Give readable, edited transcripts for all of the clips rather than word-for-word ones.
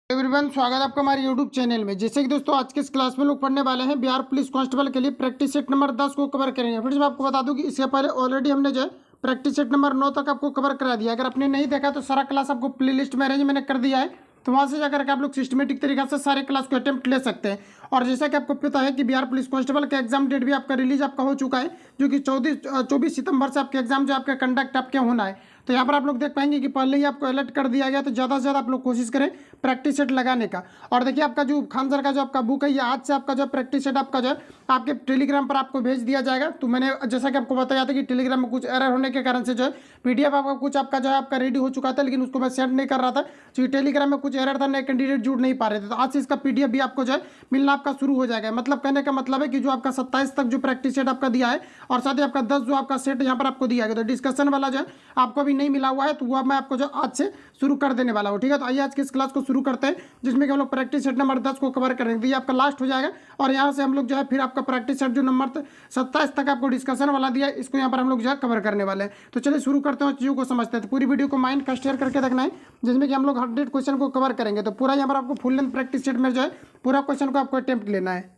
Everyone, स्वागत है आपका हमारे यूट्यूब चैनल में। जैसे कि दोस्तों आज के इस क्लास में लोग पढ़ने वाले हैं बिहार पुलिस कांस्टेबल के लिए प्रैक्टिस सेट नंबर 10 को कवर करेंगे। फिर मैं आपको बता दूं कि इससे पहले ऑलरेडी हमने जो है प्रैक्टिस सेट नंबर 9 तक आपको कवर करा दिया। अगर आपने नहीं देखा तो सारा क्लास आपको प्लेलिस्ट में अरेंज मैंने कर दिया है, तो वहाँ से जाकर के आप लोग सिस्टमेटिक तरीके से सारे क्लास को अटेम्प्ट ले सकते हैं। और जैसा कि आपको पता है कि बिहार पुलिस कांस्टेबल का एग्जाम डेट भी आपका रिलीज आपका हो चुका है, जो कि 24 सितंबर से आपके एग्जाम जो आपका कंडक्ट आपके होना है। तो यहाँ पर आप लोग देख पाएंगे कि पहले ही आपको अलर्ट कर दिया गया, तो ज़्यादा से ज़्यादा आप लोग कोशिश करें प्रैक्टिस सेट लगाने का। और देखिए आपका जो खान सर का जो आपका बुक है, ये आज से आपका जो प्रैक्टिस सेट आपका जो है आपके टेलीग्राम पर आपको भेज दिया जाएगा। तो मैंने जैसा कि आपको बताया था कि टेलीग्राम में कुछ एरर होने के कारण से जो है पीडीएफ आपका कुछ आपका जो है आपका रेडी हो चुका था, लेकिन उसको मैं सेंड नहीं कर रहा था क्योंकि टेलीग्राम में कुछ एरर था, नए कैंडिडेट जुड़ नहीं पा रहे थे। तो आज से इसका पीडीएफ भी आपको जो है मिलना आपका शुरू हो जाएगा। मतलब कहने का मतलब है कि जो आपका 27 तक जो प्रैक्टिस सेट आपका दिया है और साथ ही आपका 10 जो आपका सेट यहाँ पर आपको दिया गया, तो डिस्कशन वाला जो है आपको अभी नहीं मिला हुआ है, तो वो मैं आपको जो आज से शुरू कर देने वाला हूँ। ठीक है, तो आइए आज की इस क्लास को शुरू करते हैं, जिसमें कि हम लोग प्रैक्टिस सेट नंबर 10 को कवर करेंगे। ये आपका लास्ट हो जाएगा और यहाँ से हम लोग जो है फिर आपका प्रैक्टिस सेट जो नंबर 27 तक आपको डिस्कशन वाला दिया है, इसको यहाँ पर हम लोग जो है कवर करने वाले हैं। तो चलिए शुरू करते हैं, चीज़ों को समझते हैं। तो पूरी वीडियो को माइंड का शेयर करके रखना है, जिसमें कि हम लोग 100 क्वेश्चन को कवर करेंगे। तो पूरा यहाँ पर आपको फुल लेंथ प्रैक्टिस सेट में जो है पूरा क्वेश्चन को आपको अटेम्प्ट लेना है।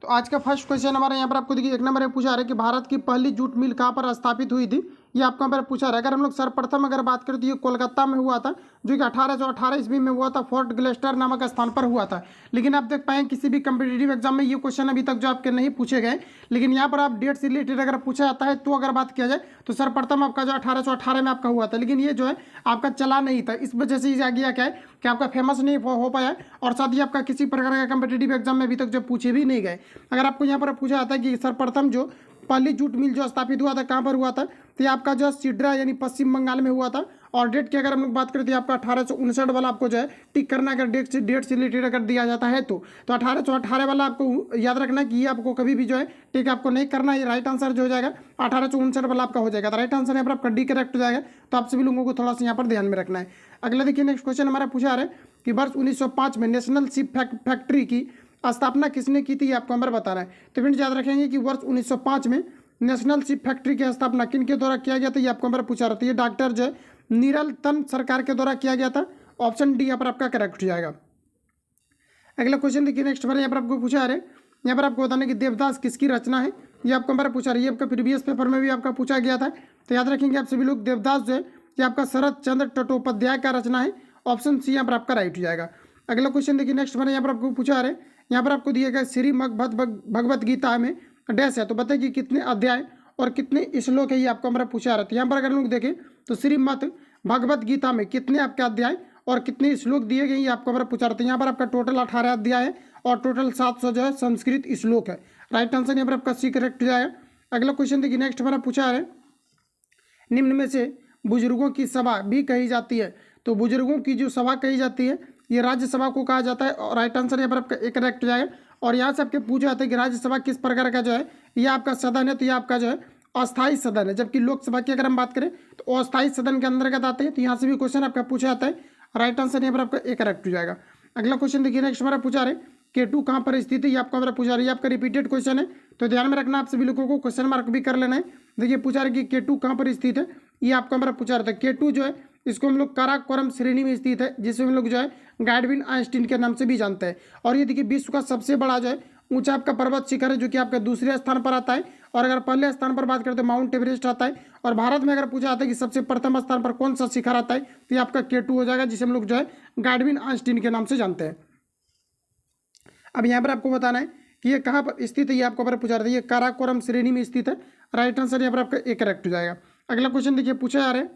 तो आज का फर्स्ट क्वेश्चन हमारा यहाँ पर आपको देखिए 1 नंबर में पूछा है कि भारत की पहली जूट मिल कहाँ पर स्थापित हुई थी, ये आपको यहाँ पर पूछा है। अगर हम लोग सर्वप्रथम अगर बात करें तो ये कोलकाता में हुआ था, जो कि 1818 ईस्वी में हुआ था, फोर्ट ग्लेस्टर नामक स्थान पर हुआ था। लेकिन आप देख पाएंगे किसी भी कम्पिटेटिव एग्जाम में ये क्वेश्चन अभी तक जो आपके नहीं पूछे गए, लेकिन यहाँ पर आप डेट से रिलेटेड अगर पूछा जाता है तो अगर बात किया जाए तो सर्वप्रथम आपका जो 1818 में आपका हुआ था, लेकिन ये जो है आपका चला नहीं था। इस वजह से ये आ गया क्या है कि आपका फेमस नहीं हो पाया, और साथ ही आपका किसी प्रकार का कम्पिटेटिव एग्जाम में अभी तक जो पूछे भी नहीं गए। अगर आपको यहाँ पर पूछा जाता है कि सर्वप्रथम जो पहली जूट मिल जो स्थापित हुआ था कहाँ पर हुआ था, तो ये आपका जो सिड्रा यानी पश्चिम बंगाल में हुआ था। और डेट की अगर हम लोग बात करें तो आपका 1859 वाला आपको जो है टिक करना, अगर डेट से रिलेटेड अगर दिया जाता है तो 1818 वाला आपको याद रखना कि ये आपको कभी भी जो है टिक आपको नहीं करना है। राइट आंसर जो हो जाएगा 1859 वाला आपका हो जाएगा। तो राइट आंसर यहाँ पर आपका डी करेक्ट हो जाएगा। तो आप सभी लोगों को थोड़ा सा यहाँ पर ध्यान में रखना है। अगला देखिए नेक्स्ट क्वेश्चन हमारा पूछा रहा है कि वर्ष 1905 में नेशनल शिप फैक्ट्री की स्थापना किसने की थी, ये आपको हमारा बताना है। तो फ्रेंड्स याद रखेंगे कि वर्ष 1905 में नेशनल शिप फैक्ट्री की स्थापना किन के द्वारा किया गया था, ये आपको हमारा पूछा रहा था। ये डॉक्टर जो है नीरलतन सरकार के द्वारा किया गया था। ऑप्शन डी यहाँ पर आपका करेक्ट हो जाएगा। अगला क्वेश्चन देखिए नेक्स्ट बार यहाँ पर आपको पूछा रहे, यहाँ पर आपको बताना कि देवदास किसकी रचना है, ये आपको हमारा पूछा रही है। आपका प्रीवियस पेपर में भी आपका पूछा गया था, तो याद रखेंगे आप सभी लोग देवदास जो है ये आपका शरद चंद्र चट्टोपाध्याय का रचना है। ऑप्शन सी यहाँ पर आपका राइट हो जाएगा। अगला क्वेश्चन देखिए नेक्स्ट बार यहाँ पर आपको पूछा रहे, यहाँ पर आपको दिया गया श्री भगवत गीता में डैश है, तो बताइए कि कितने अध्याय और कितने श्लोक है, ये आपको हमारा पूछा रहा था। यहाँ पर अगर लोग देखें तो श्रीमद् भगवत गीता में कितने आपके अध्याय और कितने श्लोक दिए गए, ये आपको हमारा पूछा रहा था। यहाँ पर आपका टोटल 18 अध्याय है और टोटल 700 जो है संस्कृत श्लोक है। राइट आंसर यहाँ पर आपका सी करेक्ट हो जाएगा। अगला क्वेश्चन देखिए नेक्स्ट हमारा पूछा है, निम्न में से बुजुर्गों की सभा भी कही जाती है, तो बुजुर्गों की जो सभा कही जाती है ये राज्यसभा को कहा जाता है। और राइट आंसर यहाँ पर आपका एक करेक्ट हो जाएगा। और यहाँ से आपके पूछा जाता है कि राज्यसभा किस प्रकार का जो है ये आपका सदन है, तो ये आपका जो है अस्थायी सदन है, जबकि लोकसभा की अगर हम बात करें तो अस्थायी सदन के अंतर्गत आते हैं। तो यहाँ से भी क्वेश्चन आपका पूछा जाता है। राइट आंसर यहाँ पर आपका एक करेक्ट हो जाएगा। अगला क्वेश्चन देखिए नेक्स्ट हमारा पूछा रहे K2 कहाँ पर स्थित है, ये आपको हमारा पूछा रही है। आपका रिपीटेड क्वेश्चन है, तो ध्यान में रखना आप सभी लोगों को, क्वेश्चन मार्क भी कर लेना है। देखिए पूछा रहे कि K2 कहाँ पर स्थित है, ये आपको हमारा पूछा रहा था। K2 जो है इसको हम लोग काराकोरम श्रेणी में स्थित है, जिसे हम लोग जो है गॉडविन आइंस्टीन के नाम से भी जानते हैं। और ये देखिए विश्व का सबसे बड़ा जो है ऊंचा आपका पर्वत शिखर है, जो कि आपका दूसरे स्थान पर आता है। और अगर पहले स्थान पर बात करें तो माउंट एवरेस्ट आता है। और भारत में अगर पूछा जाता है कि सबसे प्रथम स्थान पर कौन सा शिखर आता है, तो ये आपका K2 हो जाएगा, जिसे हम लोग जो है गॉडविन आइंस्टीन के नाम से जानते हैं। अब यहाँ पर आपको बताना है कि ये कहाँ पर स्थित है, ये आपको पर पूछा रहा था। ये काराकोरम श्रेणी में स्थित है। राइट आंसर यहाँ पर आपका एक करेक्ट हो जाएगा। अगला क्वेश्चन देखिए पूछा जा रहा है,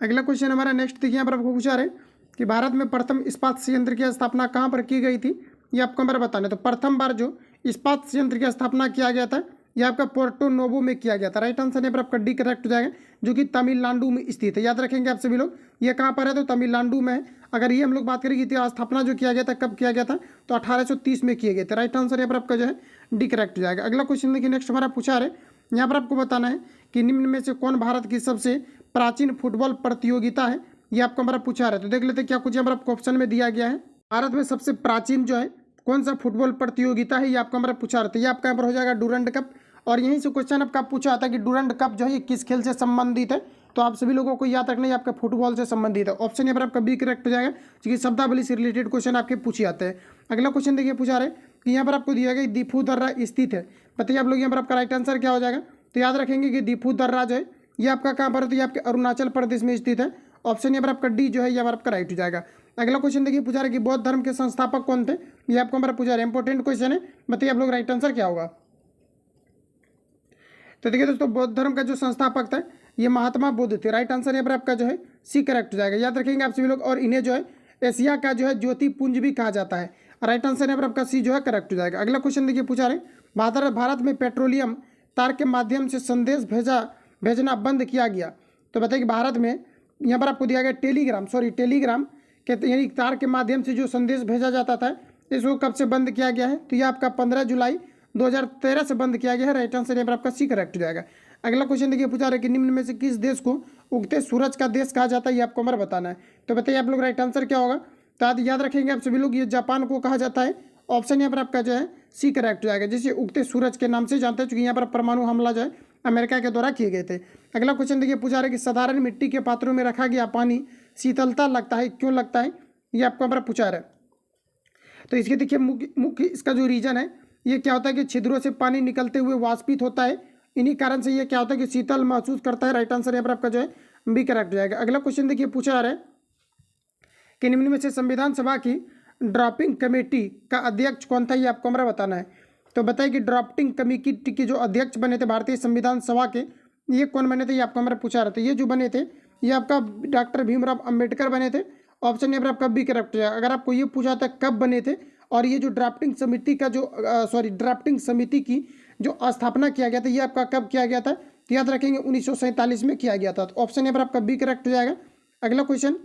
अगला क्वेश्चन हमारा नेक्स्ट देखिए यहाँ पर आपको पूछा रहा है कि भारत में प्रथम इस्पात संयंत्र की स्थापना कहाँ पर की गई थी, ये आपको हमारा बताना है। तो प्रथम बार जो इस्पात संयंत्र की स्थापना किया गया था ये आपका पोर्टो नोवो में किया गया था। राइट आंसर यहाँ पर आपका डी करेक्ट हो जाएगा, जो कि तमिलनाडु में स्थित है। याद रखेंगे आप सभी लोग ये कहाँ पर है, तो तमिलनाडु में है। अगर ये हम लोग बात करें कि स्थापना जो किया गया था कब किया गया था, तो 1830 में किए गए थे। राइट आंसर यहाँ पर आपका जो है डी करेक्ट हो जाएगा। अगला क्वेश्चन देखिए नेक्स्ट हमारा पूछा है, यहाँ पर आपको बताना है कि निम्न में से कौन भारत की सबसे प्राचीन फुटबॉल प्रतियोगिता है, ये आपको हमारा पूछा रहा है। तो देख लेते क्या कुछ यहाँ पर आपको ऑप्शन में दिया गया है। भारत में सबसे प्राचीन जो है कौन सा फुटबॉल प्रतियोगिता है, ये आपको हमारा पूछा रहा था। ये आपका यहाँ पर हो जाएगा डूरंड कप। और यहीं से क्वेश्चन आपका पूछा था कि डूरंड कप जो है ये किस खेल से संबंधित है, तो आप सभी लोगों को याद रखना ये आपका फुटबॉल से संबंधित है। ऑप्शन यहाँ पर आपका बी करेक्ट हो जाएगा, क्योंकि शब्दावली से रिलेटेड क्वेश्चन आपके पूछे जाते हैं। अगला क्वेश्चन देखिए पूछा रहे कि यहाँ पर आपको दिया गया दीफू दर्रा स्थित है। बताइए आप लोग यहाँ पर आपका राइट आंसर क्या हो जाएगा। तो याद रखेंगे कि दीफू दर्रा जो है ये आपका कहाँ पर है, तो ये आपके अरुणाचल प्रदेश में स्थित है। ऑप्शन यहाँ पर आपका डी जो है यहाँ पर आपका राइट हो जाएगा। अगला क्वेश्चन देखिए पूछा रहा है कि बौद्ध धर्म के संस्थापक कौन थे, ये आपको हमारा पूछा रहा है, इंपॉर्टेंट क्वेश्चन है। बताइए आप लोग राइट आंसर क्या होगा। तो देखिए दोस्तों बौद्ध धर्म का जो संस्थापक था ये महात्मा बुद्ध थे। राइट आंसर यहाँ पर आपका जो है सी करेक्ट हो जाएगा। याद रखेंगे आप सभी लोग। और इन्हें जो है एशिया का जो है ज्योति पुंज भी कहा जाता है। राइट आंसर यहाँ पर आपका सी जो है करेक्ट हो जाएगा। अगला क्वेश्चन देखिए पूछा रहे भारत में पेट्रोलियम तार के माध्यम से संदेश भेजना बंद किया गया। तो बताइए कि भारत में यहाँ पर आपको दिया गया टेलीग्राम के यानी तार के माध्यम से जो संदेश भेजा जाता था इसको कब से बंद किया गया है। तो ये आपका 15 जुलाई 2013 से बंद किया गया है। राइट आंसर यहाँ पर आपका सी करेक्ट हो जाएगा। अगला क्वेश्चन देखिए पूछा रहा है कि निम्न में से किस देश को उगते सूरज का देश कहा जाता है, ये आपको हमारा बताना है। तो बताइए आप लोग राइट आंसर क्या होगा। तो याद रखेंगे आप सभी लोग ये जापान को कहा जाता है। ऑप्शन यहाँ पर आपका जो है सी करेक्ट हो जाएगा, जिसे उगते सूरज के नाम से जानते हैं, क्योंकि यहाँ पर परमाणु हमला जो है अमेरिका के द्वारा किए गए थे। अगला क्वेश्चन देखिए पूछा रहा है कि साधारण मिट्टी के पात्रों में रखा गया पानी शीतलता लगता है, क्यों लगता है, ये आपको हमारा पूछा रहा है। तो इसके देखिए मुख्य इसका जो रीजन है ये क्या होता है कि छिद्रों से पानी निकलते हुए वाष्पित होता है। इन्हीं कारण से ये क्या होता है कि शीतल महसूस करता है। राइट आंसर यहाँ पर आपका जो है बी करेक्ट हो जाएगा। अगला क्वेश्चन देखिए पूछा जा रहा है कि निम्न में से संविधान सभा की ड्राफ्टिंग कमेटी का अध्यक्ष कौन था, ये आपको हमारा बताना है। तो बताइए कि ड्राफ्टिंग कमेटी के जो अध्यक्ष बने थे भारतीय संविधान सभा के, ये कौन बने थे, ये आपको हमारा पूछा रहा था। ये जो बने थे ये आपका डॉक्टर भीमराव अम्बेडकर बने थे। ऑप्शन यहाँ पर आपका बी करेक्ट हो जाएगा। अगर आपको ये पूछा था कब बने थे और ये जो ड्राफ्टिंग समिति की जो स्थापना किया गया था ये आपका कब किया गया था, तो याद रखेंगे 1947 में किया गया था। तो ऑप्शन यहाँ पर आपका बी करेक्ट हो जाएगा। अगला क्वेश्चन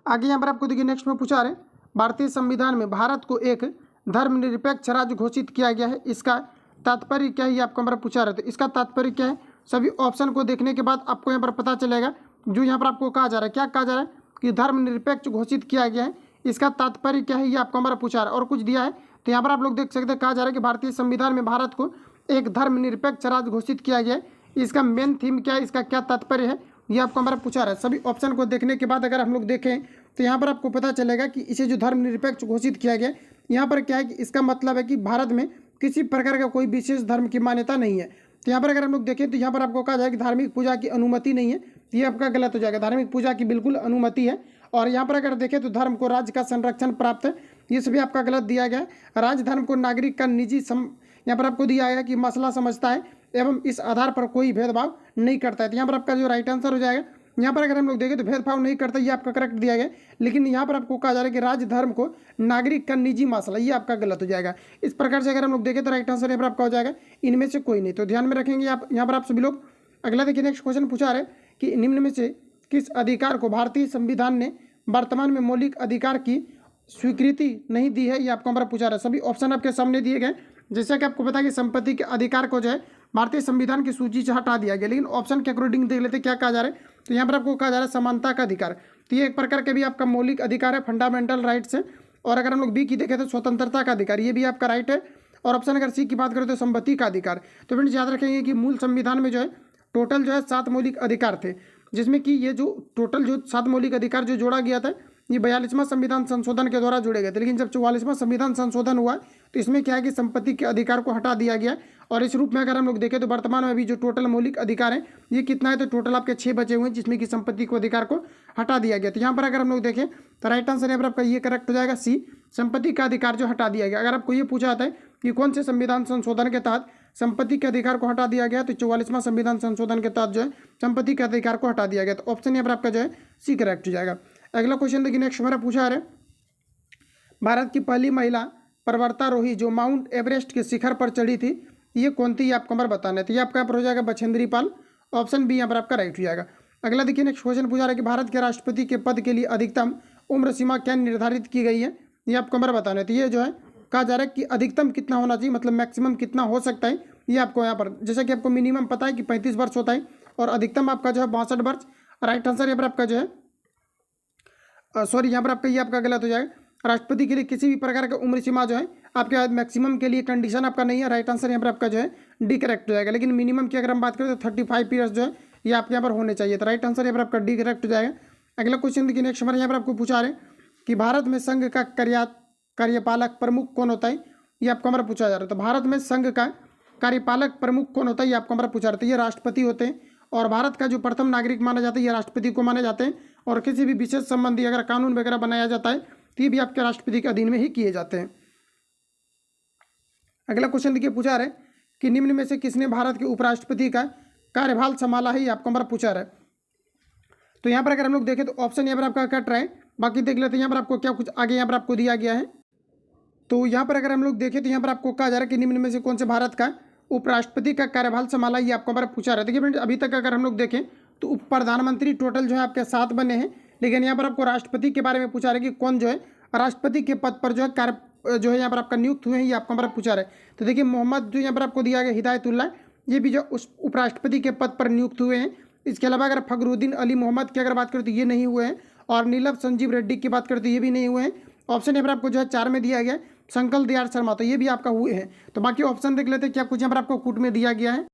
आगे यहाँ पर आपको देखिए नेक्स्ट में पूछा रहे भारतीय संविधान में भारत को एक धर्मनिरपेक्ष राज्य घोषित किया गया है, इसका तात्पर्य क्या है, ये आपको हमारा पूछा रहे थे। इसका तात्पर्य क्या है, सभी ऑप्शन को देखने के बाद आपको यहाँ पर पता चलेगा। जो यहाँ पर आपको कहा जा रहा है, क्या कहा जा रहा है कि धर्मनिरपेक्ष घोषित किया गया है, इसका तात्पर्य क्या है, ये आपको हमारा पूछा रहा है। और कुछ दिया है तो यहाँ पर आप लोग देख सकते हैं, कहा जा रहा है कि भारतीय संविधान में भारत को एक धर्मनिरपेक्ष राज्य घोषित किया गया है, इसका मेन थीम क्या है, इसका क्या तात्पर्य है, ये आपको हमारा पूछा रहा है। सभी ऑप्शन को देखने के बाद अगर हम लोग देखें तो यहाँ पर आपको पता चलेगा कि इसे जो धर्मनिरपेक्ष घोषित किया गया यहाँ पर क्या है कि इसका मतलब है कि भारत में किसी प्रकार का कोई विशेष धर्म की मान्यता नहीं है। तो यहाँ पर अगर हम लोग देखें तो यहाँ पर आपको कहा जाए कि धार्मिक पूजा की अनुमति नहीं है, तो ये आपका गलत हो जाएगा। धार्मिक पूजा की बिल्कुल अनुमति है। और यहाँ पर अगर देखें तो धर्म को राज्य का संरक्षण प्राप्त है, ये सभी आपका गलत दिया गया है। राज्य धर्म को नागरिक का निजी यहाँ पर आपको दिया गया कि मसला समझता है एवं इस आधार पर कोई भेदभाव नहीं करता है। तो यहाँ पर आपका जो राइट आंसर हो जाएगा, यहाँ पर अगर हम लोग देखें तो भेदभाव नहीं करता, ये आपका करेक्ट दिया गया। लेकिन यहाँ पर आपको कहा जा रहा है कि राज्य धर्म को नागरिक का निजी मसला, ये आपका गलत हो जाएगा। इस प्रकार से अगर हम लोग देखें तो राइट आंसर यहाँ पर आपका हो जाएगा इनमें से कोई नहीं। तो ध्यान में रखेंगे आप यहाँ पर आप सभी लोग। अगला देखिए नेक्स्ट क्वेश्चन पूछा रहे कि निम्न में से किस अधिकार को भारतीय संविधान ने वर्तमान में मौलिक अधिकार की स्वीकृति नहीं दी है, ये आपको हमारा पूछा रहा है। सभी ऑप्शन आपके सामने दिए गए। जैसा कि आपको पता है कि संपत्ति के अधिकार को जो है भारतीय संविधान की सूची से हटा दिया गया, लेकिन ऑप्शन के अकॉर्डिंग देख लेते क्या कहा जा रहा है। तो यहाँ पर आपको कहा जा रहा है समानता का अधिकार, तो ये एक प्रकार के भी आपका मौलिक अधिकार है, फंडामेंटल राइट्स है। और अगर हम लोग बी की देखें तो स्वतंत्रता का अधिकार, ये भी आपका राइट है। और ऑप्शन अगर सी की बात करें तो संपत्ति का अधिकार। तो फ्रेंड्स याद रखेंगे कि मूल संविधान में जो है टोटल जो है 7 मौलिक अधिकार थे, जिसमें कि ये जो टोटल जो 7 मौलिक अधिकार जो जोड़ा गया था ये 42वां संविधान संशोधन के द्वारा जुड़े गए थे। लेकिन जब 44वां संविधान संशोधन हुआ तो इसमें क्या है कि संपत्ति के अधिकार को हटा दिया गया। और इस रूप में अगर हम लोग देखें तो वर्तमान में अभी जो टोटल मौलिक अधिकार है ये कितना है, तो टोटल आपके 6 बचे हुए हैं, जिसमें कि संपत्ति को अधिकार को हटा दिया गया। तो यहाँ पर अगर हम लोग देखें तो राइट आंसर यहाँ पर आपका ये करेक्ट हो जाएगा सी, संपत्ति का अधिकार जो हटा दिया गया। अगर आपको ये पूछा जाता है कि कौन से संविधान संशोधन के तहत संपत्ति के अधिकार को हटा दिया गया, तो 44वां संविधान संशोधन के तहत जो है संपत्ति के अधिकार को हटा दिया गया। तो ऑप्शन यहाँ पर आपका जो है सी करेक्ट हो जाएगा। अगला क्वेश्चन देखिए नेक्स्ट हमारा पूछा है भारत की पहली महिला पर्वतारोही जो माउंट एवरेस्ट के शिखर पर चढ़ी थी ये कौन थी, ये आपको हमारा बताना है। तो ये आपका यहाँ पर हो जाएगा बछेंद्री पाल। ऑप्शन बी यहाँ पर आपका राइट हो जाएगा। अगला देखिए नेक्स्ट क्वेश्चन पूछा रहा है कि भारत के राष्ट्रपति के पद के लिए अधिकतम उम्र सीमा क्या निर्धारित की गई है, ये आपको हमारा बताना है। तो ये जो है कहा जा रहा है कि अधिकतम कितना होना चाहिए, मतलब मैक्सिमम कितना हो सकता है, ये आपको यहाँ पर जैसा कि आपको मिनिमम पता है कि 35 वर्ष होता है और अधिकतम आपका जो है 62 वर्ष। राइट आंसर यहाँ पर आपका जो है यहाँ पर आपका ये आपका गलत हो जाएगा। राष्ट्रपति के लिए किसी भी प्रकार का उम्र सीमा जो है आपके मैक्सिमम के लिए कंडीशन आपका नहीं है। राइट आंसर यहाँ पर आपका जो है डी करेक्ट हो जाएगा। लेकिन मिनिमम की अगर हम बात करें तो 35 ईयर्स जो है ये आपके यहाँ पर होने चाहिए। तो राइट आंसर यहाँ पर आपका डी करेक्ट हो जाएगा। अगला क्वेश्चन देखिए, नेक्स्ट हमारे यहाँ पर आपको पूछा रहे कि भारत में संघ का कार्यपालक प्रमुख कौन होता है, ये आपको हमारा पूछा जा रहा है। तो भारत में संघ का कार्यपालक प्रमुख कौन होता है, ये आपको हमारा पूछा रहा है। तो ये राष्ट्रपति होते हैं और भारत का जो प्रथम नागरिक माना जाता है ये राष्ट्रपति को माने जाते हैं। और किसी भी विशेष संबंधी अगर कानून वगैरह बनाया जाता है तो ये भी आपके राष्ट्रपति के अधीन में ही किए जाते हैं। अगला क्वेश्चन देखिए, पूछा रहे कि निम्न में से किसने भारत के उपराष्ट्रपति का कार्यभार संभाला है, ये आपको हमारा पूछा रहा है। तो यहाँ पर अगर हम लोग देखें तो ऑप्शन यहाँ पर आपका कट रहा है, बाकी देख लेते हैं यहाँ पर आपको क्या कुछ आगे यहाँ पर आपको दिया गया है। तो यहाँ पर अगर हम लोग देखें तो यहाँ पर आपको कहा जा रहा है कि निम्न में से कौन से भारत का उपराष्ट्रपति का कार्यभार संभाला, ये आपको हमारा पूछा रहा है। देखिए फ्रेंड, अभी तक अगर हम लोग देखें तो उप प्रधानमंत्री टोटल जो है आपके 7 बने हैं, लेकिन यहाँ पर आपको राष्ट्रपति के बारे में पूछा रहा है कि कौन जो है राष्ट्रपति के पद पर जो है यहाँ पर आपका नियुक्त हुए हैं, ये आपको हमारा पूछा रहा है। तो देखिए मोहम्मद जो यहाँ पर आपको दिया गया हिदायतुल्लाह, ये भी जो उस उपराष्ट्रपति के पद पर नियुक्त हुए हैं। इसके अलावा अगर फखरुद्दीन अली मोहम्मद की अगर बात करें तो ये नहीं हुए हैं, और नीलम संजीव रेड्डी की बात करें तो ये भी नहीं हुए हैं। ऑप्शन यहाँ पर आपको जो है 4 में दिया गया है संकल दयाल शर्मा, तो ये भी आपका हुए हैं। तो बाकी ऑप्शन देख लेते हैं क्या कुछ यहाँ पर आपको कूट में दिया गया है।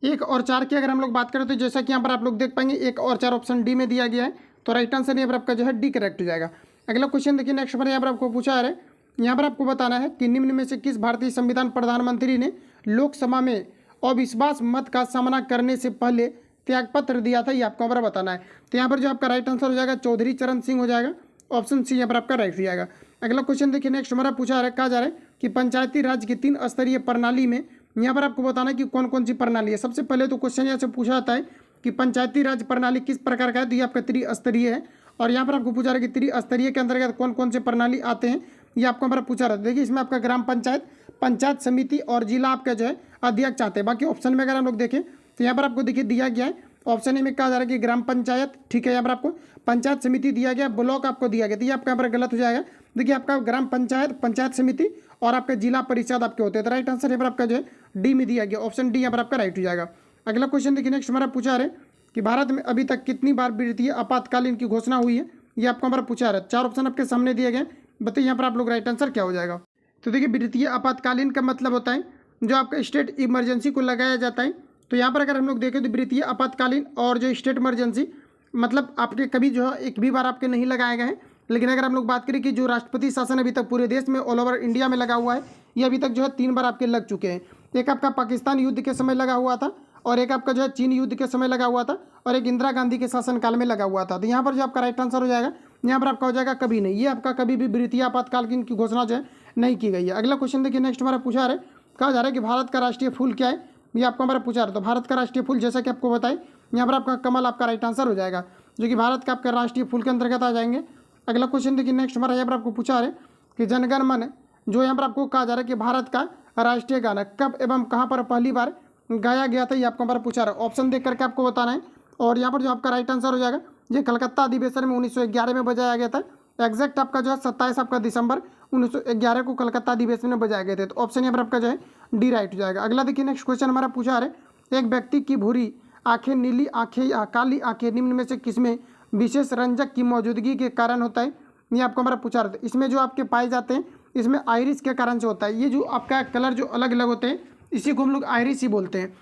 1 और 4 की अगर हम लोग बात करें तो जैसा कि यहाँ पर आप लोग देख पाएंगे 1 और 4 ऑप्शन डी में दिया गया है। तो राइट आंसर यहाँ पर आपका जो है डी करेक्ट हो जाएगा। अगला क्वेश्चन देखिए, नेक्स्ट पर यहाँ पर आपको पूछा है, यहाँ पर आपको बताना है कि निम्न में से किस भारतीय संविधान प्रधानमंत्री ने लोकसभा में अविश्वास मत का सामना करने से पहले त्यागपत्र दिया था, ये आपको हमारा बताना है। तो यहाँ पर जो आपका राइट आंसर हो जाएगा चौधरी चरण सिंह हो जाएगा। ऑप्शन सी यहाँ पर आपका राइट हो जाएगा। अगला क्वेश्चन देखिए, नेक्स्ट हमारा पूछा है, कहा जा रहा है कि पंचायती राज की 3 स्तरीय प्रणाली में यहाँ पर आपको बताना है कि कौन कौन सी प्रणाली है। सबसे पहले तो क्वेश्चन यहाँ से पूछा जाता है कि पंचायती राज प्रणाली किस प्रकार का है, तो ये आपका त्रिस्तरीय है। और यहाँ पर आपको पूछा रहा है कि त्रिस्तरीय के अंतर्गत कौन कौन से प्रणाली आते हैं, ये आपको हमारा पूछा रहा है। देखिए इसमें आपका ग्राम पंचायत, पंचायत समिति और जिला आपका जो है अध्यक्ष आते हैं। बाकी ऑप्शन में अगर हम लोग देखें तो यहाँ पर आपको देखिए दिया गया है ऑप्शन ए में कहा जा रहा है कि ग्राम पंचायत, ठीक है, यहाँ पर आपको पंचायत समिति दिया गया, ब्लॉक आपको दिया गया, तो ये आपका यहाँ पर गलत हो जाएगा। देखिए आपका ग्राम पंचायत, पंचायत समिति और आपका जिला परिषद आपके होते हैं। तो राइट आंसर यहाँ पर आपका जो है डी में दिया गया, ऑप्शन डी यहाँ पर आपका राइट हो जाएगा। अगला क्वेश्चन देखिए, नेक्स्ट हमारा पूछा है कि भारत में अभी तक कितनी बार वित्तीय आपातकालीन की घोषणा हुई है, ये आपको हमारा पूछा है। 4 ऑप्शन आपके सामने दिए गए, बताइए यहाँ पर आप लोग राइट आंसर क्या हो जाएगा। तो देखिए वित्तीय आपातकालीन का मतलब होता है जो आपका स्टेट इमरजेंसी को लगाया जाता है। तो यहाँ पर अगर हम लोग देखें तो वित्तीय आपातकालीन और जो स्टेट इमरजेंसी मतलब आपके कभी जो है एक भी बार आपके नहीं लगाए गए हैं। लेकिन अगर हम लोग बात करें कि जो राष्ट्रपति शासन अभी तक पूरे देश में ऑल ओवर इंडिया में लगा हुआ है, ये अभी तक जो है 3 बार आपके लग चुके हैं। एक आपका पाकिस्तान युद्ध के समय लगा हुआ था, और एक आपका जो है चीन युद्ध के समय लगा हुआ था, और एक इंदिरा गांधी के शासनकाल में लगा हुआ था। तो यहाँ पर जो आपका राइट आंसर हो जाएगा, यहाँ पर आपका हो जाएगा कभी नहीं, ये आपका कभी भी वित्तीय आपातकालीन की घोषणा जो है नहीं की गई है। अगला क्वेश्चन देखिए, नेक्स्ट हमारा पूछा है, कहा जा रहा है कि भारत का राष्ट्रीय फूल क्या है, ये आपको हमारा पूछा रहा है। तो भारत का राष्ट्रीय फूल जैसा कि आपको बताएं, यहाँ पर आपका कमल आपका राइट आंसर हो जाएगा, जो कि भारत का आपका राष्ट्रीय फूल के अंतर्गत आ जाएंगे। अगला क्वेश्चन देखिए, नेक्स्ट हमारा यहाँ पर आपको पूछा है कि जनगण मन, जो यहाँ पर आपको कहा जा रहा है कि भारत का राष्ट्रीय गाना कब एवं कहाँ पर पहली बार गाया गया था, ये आपको हमारा पूछा रहा है। ऑप्शन देख करके आपको बताना है। और यहाँ पर जो आपका राइट आंसर हो जाएगा, ये कलकत्ता अधिवेशन में 1911 में बजाया गया था। एग्जैक्ट आपका जो है 27 आपका दिसंबर 1911 को कलकत्ता अधिवेशन में बजाए गए थे। तो ऑप्शन यहाँ पर आपका जो है डी राइट हो जाएगा। अगला देखिए, नेक्स्ट क्वेश्चन हमारा पूछा है, एक व्यक्ति की भूरी आंखें, नीली आंखें या काली आंखें निम्न में से किसमें विशेष रंजक की मौजूदगी के कारण होता है, ये आपको हमारा पूछा रहा था। इसमें जो आपके पाए जाते हैं, इसमें आयरिस के कारण से होता है। ये जो आपका कलर जो अलग अलग होते हैं, इसी को हम लोग आयरिस ही बोलते हैं।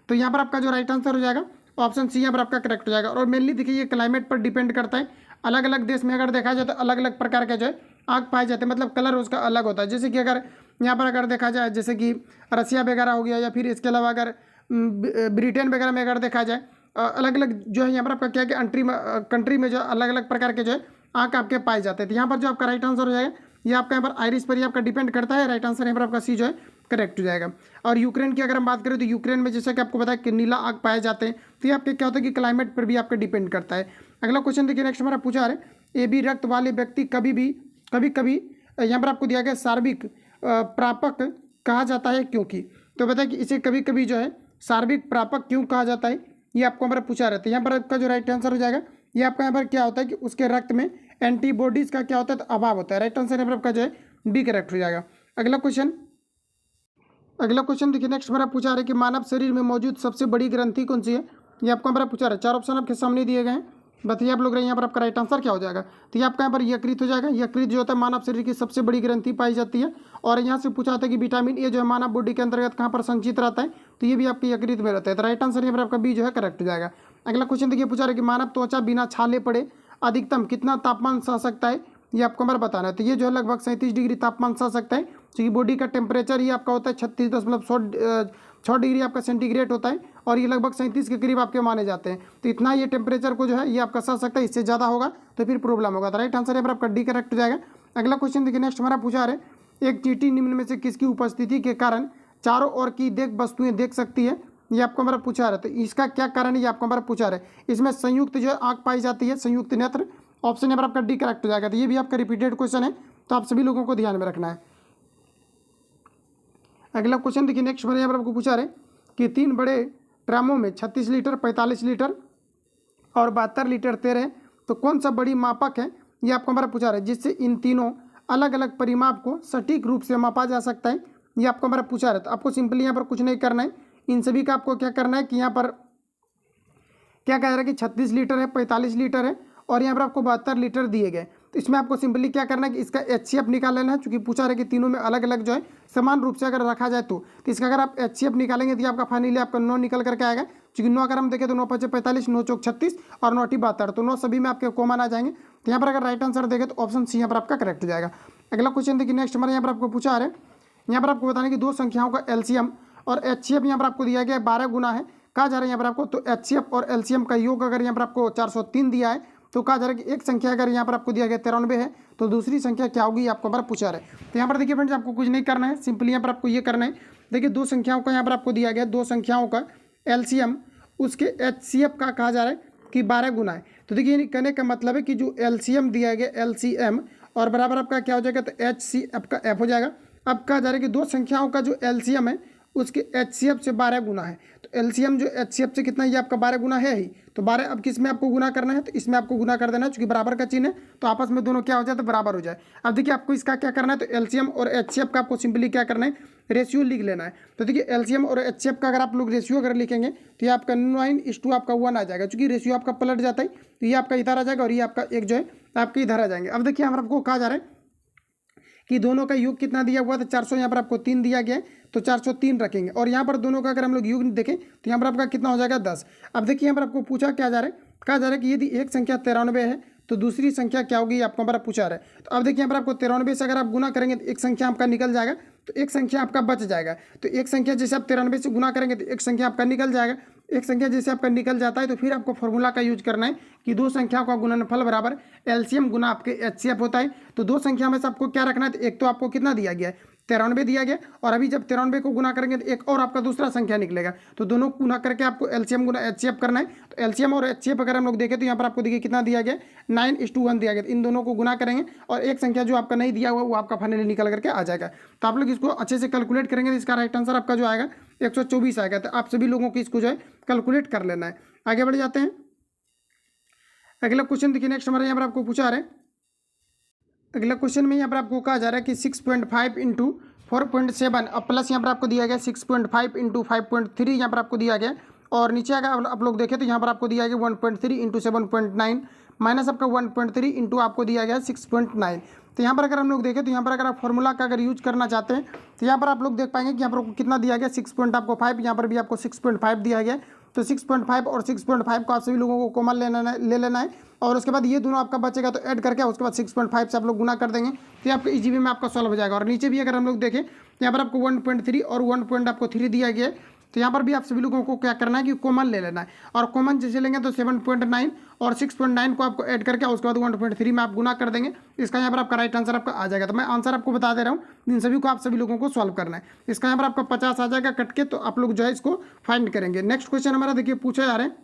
तो यहाँ पर आपका जो राइट आंसर हो जाएगा ऑप्शन सी यहाँ पर आपका करेक्ट हो जाएगा। और मेनली देखिए ये क्लाइमेट पर डिपेंड करता है। अलग अलग देश में अगर देखा जाए तो अलग अलग प्रकार के जो है आँख पाए जाते हैं, मतलब कलर उसका अलग होता है। जैसे कि अगर यहाँ पर अगर देखा जाए, जैसे कि रसिया वगैरह हो गया, या फिर इसके अलावा अगर ब्रिटेन वगैरह में अगर देखा जाए, अलग अलग जो है यहाँ पर आपका क्या कि कंट्री में जो अलग अलग प्रकार के जो है आँख आपके पाए जाते हैं। तो यहाँ पर जो आपका राइट आंसर हो जाएगा, ये आपका यहाँ पर आयरिस पर ही आपका डिपेंड करता है। राइट आंसर यहाँ पर आपका सी जो है करेक्ट हो जाएगा। और यूक्रेन की अगर हम बात करें तो यूक्रेन में जैसा कि आपको पता है कि नीला आग पाए जाते हैं। तो ये आपके क्या होता है कि क्लाइमेट पर भी आपका डिपेंड करता है। अगला क्वेश्चन देखिए, नेक्स्ट हमारा पूछा है, ए बी रक्त वाले व्यक्ति कभी कभी यहाँ पर आपको दिया गया सार्विक प्रापक कहा जाता है क्योंकि। तो बताए कि इसे कभी कभी जो है सार्विक प्रापक क्यों कहा जाता है, ये आपको हमारा पूछा रहता है। यहाँ पर आपका जो राइट आंसर हो जाएगा, ये आपका यहाँ पर क्या होता है कि उसके रक्त में एंटीबॉडीज का क्या होता है, तो अभाव होता है। राइट आंसर यहाँ पर आपका जो है बी करेक्ट हो जाएगा। अगला क्वेश्चन देखिए, नेक्स्ट हमारा पूछा रहा है कि मानव शरीर में मौजूद सबसे बड़ी ग्रंथि कौन सी है, ये आपको हमारा पूछा रहा है। 4 ऑप्शन आपके सामने दिए गए हैं, बताइए आप लोग यहाँ पर आपका राइट आंसर क्या हो जाएगा। तो ये आपका यहाँ पर यकृत हो जाएगा। यकृत जो होता है मानव शरीर की सबसे बड़ी ग्रंथि पाई जाती है। और यहाँ से पूछा था कि विटामिन ए जो है मानव बॉडी के अंतर्गत कहाँ पर संचित रहता है, तो ये भी आपके यकृत में रहता है। तो राइट आंसर यहाँ पर आपका बी जो है करेक्ट हो जाएगा। अगला क्वेश्चन देखिए पूछा रहा है कि मानव त्वचा बिना छाले पड़े अधिकतम कितना तापमान सह सकता है, ये आपको हमारा बताना है। तो ये जो है लगभग 37 डिग्री तापमान सह सकता है, क्योंकि बॉडी का टेम्परेचर ही आपका होता है 36.6 डिग्री आपका सेंटीग्रेड होता है, और ये लगभग 37 के करीब आपके माने जाते हैं। तो इतना ये टेम्परेचर को जो है ये आपका सह सकता है, इससे ज़्यादा होगा तो फिर प्रॉब्लम होगा। तो राइट आंसर यहाँ पर आपका डी करेक्ट हो जाएगा। अगला क्वेश्चन देखिए नेक्स्ट हमारा पूछा है, एक चींटी निम्न में से किसकी उपस्थिति के कारण चारों ओर की वस्तुएं देख सकती है, ये आपको हमारा पूछा रहा है। तो इसका क्या कारण है ये आपको हमारा पूछा रहा है। इसमें संयुक्त जो है आंख पाई जाती है, संयुक्त नेत्र। ऑप्शन नंबर आपका डी करेक्ट हो जाएगा। तो ये भी आपका रिपीटेड क्वेश्चन है, तो आप सभी लोगों को ध्यान में रखना है। अगला क्वेश्चन देखिए नेक्स्ट हमारे यहाँ पर आपको पूछा रहे कि 3 बड़े ड्रामों में 36 लीटर, 45 लीटर और 72 लीटर तेल है, तो कौन सा बड़ी मापक है, ये आपको हमारा पूछा रहा है, जिससे इन तीनों अलग अलग परिमाप को सटीक रूप से मापा जा सकता है, ये आपको हमारा पूछा रहा है। तो आपको सिंपली यहाँ पर कुछ नहीं करना है, इन सभी का आपको क्या करना है कि यहाँ पर क्या कह रहा है कि 36 लीटर है, 45 लीटर है और यहाँ पर आपको 72 लीटर दिए गए। तो इसमें आपको सिंपली क्या करना है कि इसका HCF निकाल लेना है, क्योंकि पूछा रहा है कि तीनों में अलग अलग जो है समान रूप से अगर रखा जाए तो इसका अगर आप HCF निकालेंगे तो आपका फाइनली आपका 9 निकल करके आएगा। क्योंकि 9 अगर हम देखें तो 9 5 45, 9 चौक 36 और 9 72, तो 9 सभी में आपके कॉमन आ जाएंगे। तो यहाँ पर अगर राइट आंसर देखें तो ऑप्शन सी यहाँ पर आपका करेक्ट हो जाएगा। अगला क्वेश्चन देखिए नेक्स्ट हमारे यहाँ पर आपको पूछा है, यहाँ पर आपको बताना कि 2 संख्याओं का LCM और HCF यहाँ पर आपको दिया गया है 12 गुना है। कहा जा रहा है यहाँ पर आपको, तो HCF और LCM का योग अगर यहाँ पर आपको 403 दिया है, तो कहा जा रहा है कि एक संख्या अगर यहाँ पर आपको दिया गया 93 है, तो दूसरी संख्या क्या होगी आपको हमारा पूछा रहा है। तो यहाँ पर देखिए फ्रेंड्स आपको कुछ नहीं करना है, सिंपली यहाँ पर आपको ये करना है, देखिए 2 संख्याओं का यहाँ पर आपको दिया गया, 2 संख्याओं का LCM उसके HCF का कहा जा रहा है कि 12 गुना है। तो देखिए कहने का मतलब है कि जो LCM दिया गया LCM और बराबर आपका क्या हो जाएगा, तो HCF का F हो जाएगा। अब कहा जा रहा है कि 2 संख्याओं का जो LCM है उसके HCF से 12 गुना है, तो LCM जो HCF से कितना, ये आपका 12 गुना है ही, तो 12 अब किस में आपको गुना करना है, तो इसमें आपको गुना कर देना है, क्योंकि बराबर का चिन्ह है तो आपस में दोनों क्या हो जाए, तो बराबर हो जाए। अब देखिए आपको इसका क्या करना है, तो LCM और HCF का आपको सिंपली क्या करना है, रेशियो लिख लेना है। तो देखिए LCM और HCF का अगर आप लोग रेशियो अगर लिखेंगे तो ये आपका 9:2 आपका 1 आ जाएगा, क्योंकि रेशियो आपका पलट जाता है, तो ये आपका इधर आ जाएगा और ये आपका एक जो है आपके इधर आ जाएंगे। अब देखिए यहाँ पर आपको कहा जा रहा है कि दोनों का योग कितना दिया हुआ था, 400, यहाँ पर आपको 3 दिया गया है, तो 403 रखेंगे। और यहाँ पर दोनों का अगर हम लोग योग देखें तो यहाँ पर आपका कितना हो जाएगा 10। अब देखिए यहाँ पर आपको पूछा क्या जा रहा है, कहा जा रहा है कि यदि एक संख्या 93 है तो दूसरी संख्या क्या होगी, आपको हमारा पूछा रहा है। तो अब देखिए यहाँ पर आपको 93 से अगर आप गुना करेंगे तो एक संख्या आपका निकल जाएगा, तो एक संख्या आपका बच जाएगा। तो एक संख्या जैसे आप 93 से गुना करेंगे तो एक संख्या आपका निकल जाएगा। एक संख्या जैसे आपका निकल जाता है तो फिर आपको फॉर्मूला का यूज करना है कि 2 संख्याओं का गुणनफल बराबर LCM गुना आपके HCF होता है। तो 2 संख्या में से आपको क्या रखना है, तो एक तो आपको कितना दिया गया है 93 दिया गया, और अभी जब 93 को गुना करेंगे तो एक और आपका दूसरा संख्या निकलेगा, तो दोनों गुना करके आपको LCM गुना HCF करना है। तो LCM और HCF अगर हम लोग देखें तो यहाँ पर आपको देखिए कितना दिया गया 9:1 दिया गया। इन दोनों को गुना करेंगे और एक संख्या जो आपका नहीं दिया हुआ वो आपका फाइनली निकल करके आ जाएगा। तो आप लोग इसको अच्छे से कैलकुलेट करेंगे तो इसका राइट आंसर आपका जो आएगा 124 आएगा। तो आप सभी लोगों को इसको जो है कैलकुलेट कर लेना है। आगे बढ़ जाते हैं। अगला क्वेश्चन देखिए नेक्स्ट हमारे यहाँ पर आपको पूछा रहा है, अगला क्वेश्चन में यहाँ पर आपको कहा जा रहा है कि 6.5 इंटू 4.7 अब प्लस यहाँ पर आपको दिया गया 6.5 इंटू 5.3 यहाँ पर आपको दिया गया, और नीचे अगर आप लोग देखें तो यहाँ पर आपको दिया गया 1.3 इंटू 7.9 माइनस आपका 1.3 इंटू आपको दिया गया 6.9। तो यहाँ पर अगर हम लोग देखें तो यहाँ पर अगर आप फॉर्मूला का अगर यूज करना चाहते हैं तो यहाँ पर आप लोग देख पाएंगे कि यहाँ पर आपको कितना दिया गया 6.5, यहाँ पर भी आपको 6.5 दिया गया। तो 6.5 और 6.5 को आप सभी लोगों को कॉमन ले लेना है, और उसके बाद ये दोनों आपका बचेगा तो ऐड करके उसके बाद 6.5 से आप लोग गुना कर देंगे, तो ये आपको इजीली में आपका सॉल्व हो जाएगा। और नीचे भी अगर हम लोग देखें तो यहाँ पर आपको 1.3 और 1.3 दिया गया है, तो यहाँ पर भी आप सभी लोगों को क्या करना है कि कॉमन ले लेना है, और कॉमन जैसे लेंगे तो 7.9 और 6.9 को आपको ऐड करके उसके बाद 1.3 में आप गुना कर देंगे, इसका यहाँ पर आपका राइट आंसर आपका आ जाएगा। तो मैं आंसर आपको बता दे रहा हूँ, इन सभी को आप सभी लोगों को सॉल्व करना है। इसका यहाँ पर आपका 50 आ जाएगा कट के, तो आप लोग जो है इसको फाइंड करेंगे। नेक्स्ट क्वेश्चन हमारा देखिए पूछा जा रहा है,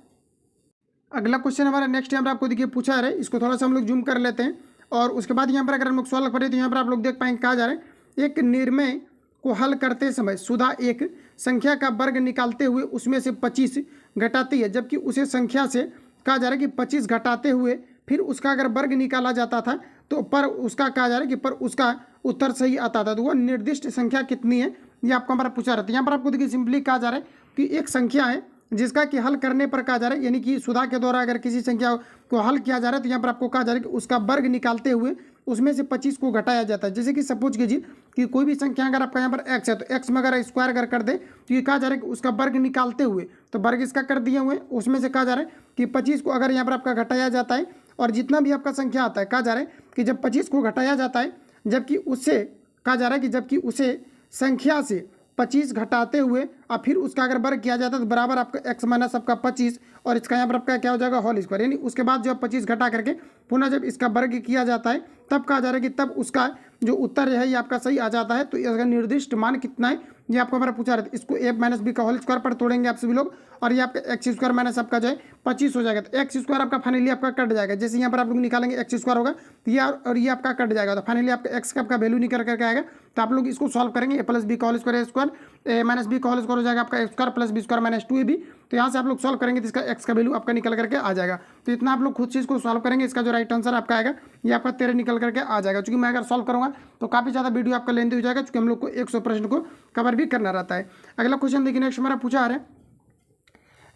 अगला क्वेश्चन हमारा नेक्स्ट यहाँ पर आपको देखिए पूछा जा रहा है, इसको थोड़ा सा हम लोग जूम कर लेते हैं, और उसके बाद यहाँ पर अगर हम लोग सॉल्व करें तो यहाँ पर आप लोग देख पाएंगे कहा जा रहा है एक निर्णय को हल करते समय सुधा एक संख्या का वर्ग निकालते हुए उसमें से 25 घटाती है, जबकि उसे संख्या से कहा जा रहा है कि 25 घटाते हुए फिर उसका अगर वर्ग निकाला जाता था तो पर उसका कहा जा रहा है कि पर उसका उत्तर सही आता था, तो वह निर्दिष्ट संख्या कितनी है, ये आपको हमारा पूछा रहता है। यहाँ पर आपको देखिए सिंपली कहा जा रहा है कि एक संख्या है जिसका कि हल करने पर कहा जा रहा है, यानी कि सुधा के द्वारा अगर किसी संख्या को हल किया जा रहा है तो यहाँ पर आपको कहा जा रहा है कि उसका वर्ग निकालते हुए उसमें से 25 को घटाया जाता है। जैसे कि सपोज कीजिए कि कोई भी संख्या अगर आपका यहाँ पर x है तो x में अगर स्क्वायर अगर कर दे तो ये कहा जा रहा है कि उसका वर्ग निकालते हुए, तो वर्ग इसका कर दिए हुए, उसमें से कहा जा रहा है कि 25 को अगर यहाँ पर आपका घटाया जाता है और जितना भी आपका संख्या आता है, कहा जा रहा है कि जब 25 को घटाया जाता है, जबकि उससे कहा जा रहा है कि जबकि उसे संख्या से 25 घटाते हुए और फिर उसका अगर वर्ग किया जाता है तो बराबर आपका x माइनस आपका 25 और इसका यहाँ पर आपका क्या हो जाएगा होल स्क्वायर, यानी उसके बाद जो 25 घटा करके पुनः जब इसका वर्ग किया जाता है तब कहा जा रहा है कि तब उसका जो उत्तर है ये आपका सही आ जाता है। तो इसका निर्दिष्ट मान कितना है ये आपको हमारा पूछा रहा था। इसको a माइनस बी का होल स्क्वायर पर तोड़ेंगे आप सभी लोग और ये आपका एक्स स्क्वायर माइनस आपका जो है 25 हो जाएगा। तो एक्स स्क्वायर आपका फाइनली आपका कट जाएगा। जैसे यहाँ पर आप लोग निकालेंगे एक्स स्क्वायर होगा तो ये और ये आपका कट जाएगा, तो फाइनली आपका एक्स का आपका वैल्यू निकल करके आएगा। तो आप लोग इसको सॉल्व करेंगे, ए प्लस बी का whole square A square, A minus B का होल स्क्वायर हो जाएगा आपका X square plus B square minus 2ab। तो यहाँ से आप लोग सॉल्व करेंगे तो इसका एक्स का वैल्यू आपका निकल करके आ जाएगा। तो इतना आप लोग खुद से इसको सॉल्व करेंगे, इसका जो राइट आंसर आपका आएगा ये आपका 13 निकल करके आ जाएगा। क्योंकि मैं अगर सॉल्व करूँगा तो काफ़ी ज़्यादा वीडियो आपका लेंदी हो जाएगा, क्योंकि हम लोग को 100 प्रश्न को कवर भी करना रहता है। अगला क्वेश्चन देखिए, नेक्स्ट हमारा पूछा आ रहा है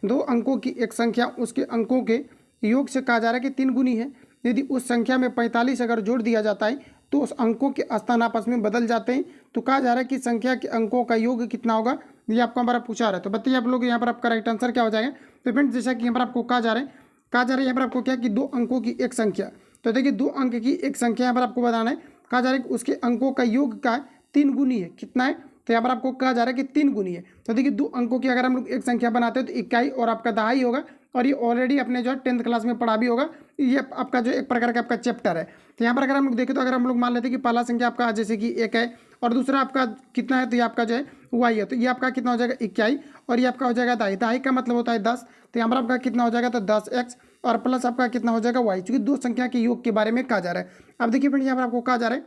2 अंकों की एक संख्या उसके अंकों के योग से कहा जा रहा है कि 3 गुनी है। यदि उस संख्या में 45 अगर जोड़ दिया जाता है तो उस अंकों के स्थान आपस में बदल जाते हैं। तो कहा जा रहा है कि संख्या के अंकों का योग कितना होगा, ये आपको हमारा पूछा रहा है। तो बताइए आप लोग यहाँ पर आपका राइट आंसर क्या हो जाएगा। तो फ्रेंड्स जैसा कि यहाँ पर आपको कहा जा रहा है यहाँ पर आपको क्या कि 2 अंकों की एक संख्या, तो देखिए 2 अंक की एक संख्या यहाँ पर आपको बताना है। कहा जा रहा है कि उसके अंकों का योग का 3 गुनी है। कितना है, तो यहाँ पर आपको कहा जा रहा है कि 3 गुनी है। तो देखिए 2 अंकों की अगर हम लोग एक संख्या बनाते हैं तो इकाई और आपका दहाई होगा, और ये ऑलरेडी अपने जो है 10th क्लास में पढ़ा भी होगा। ये आपका जो एक प्रकार का आपका चैप्टर है। तो यहाँ पर अगर हम लोग देखें तो अगर हम लोग मान लेते हैं कि पहला संख्या आपका जैसे कि 1 है और दूसरा आपका कितना है, तो ये आपका जो है y है, तो ये आपका कितना हो जाएगा इकाई और ये आपका हो जाएगा दहाई। दहाई का मतलब होता है 10, तो यहाँ पर आपका कितना हो जाएगा तो 10x और प्लस आपका कितना हो जाएगा y, चूँकि 2 संख्या के योग के बारे में कहा जा रहा है। अब देखिए फ्रेंड यहाँ पर आपको कहा जा रहा है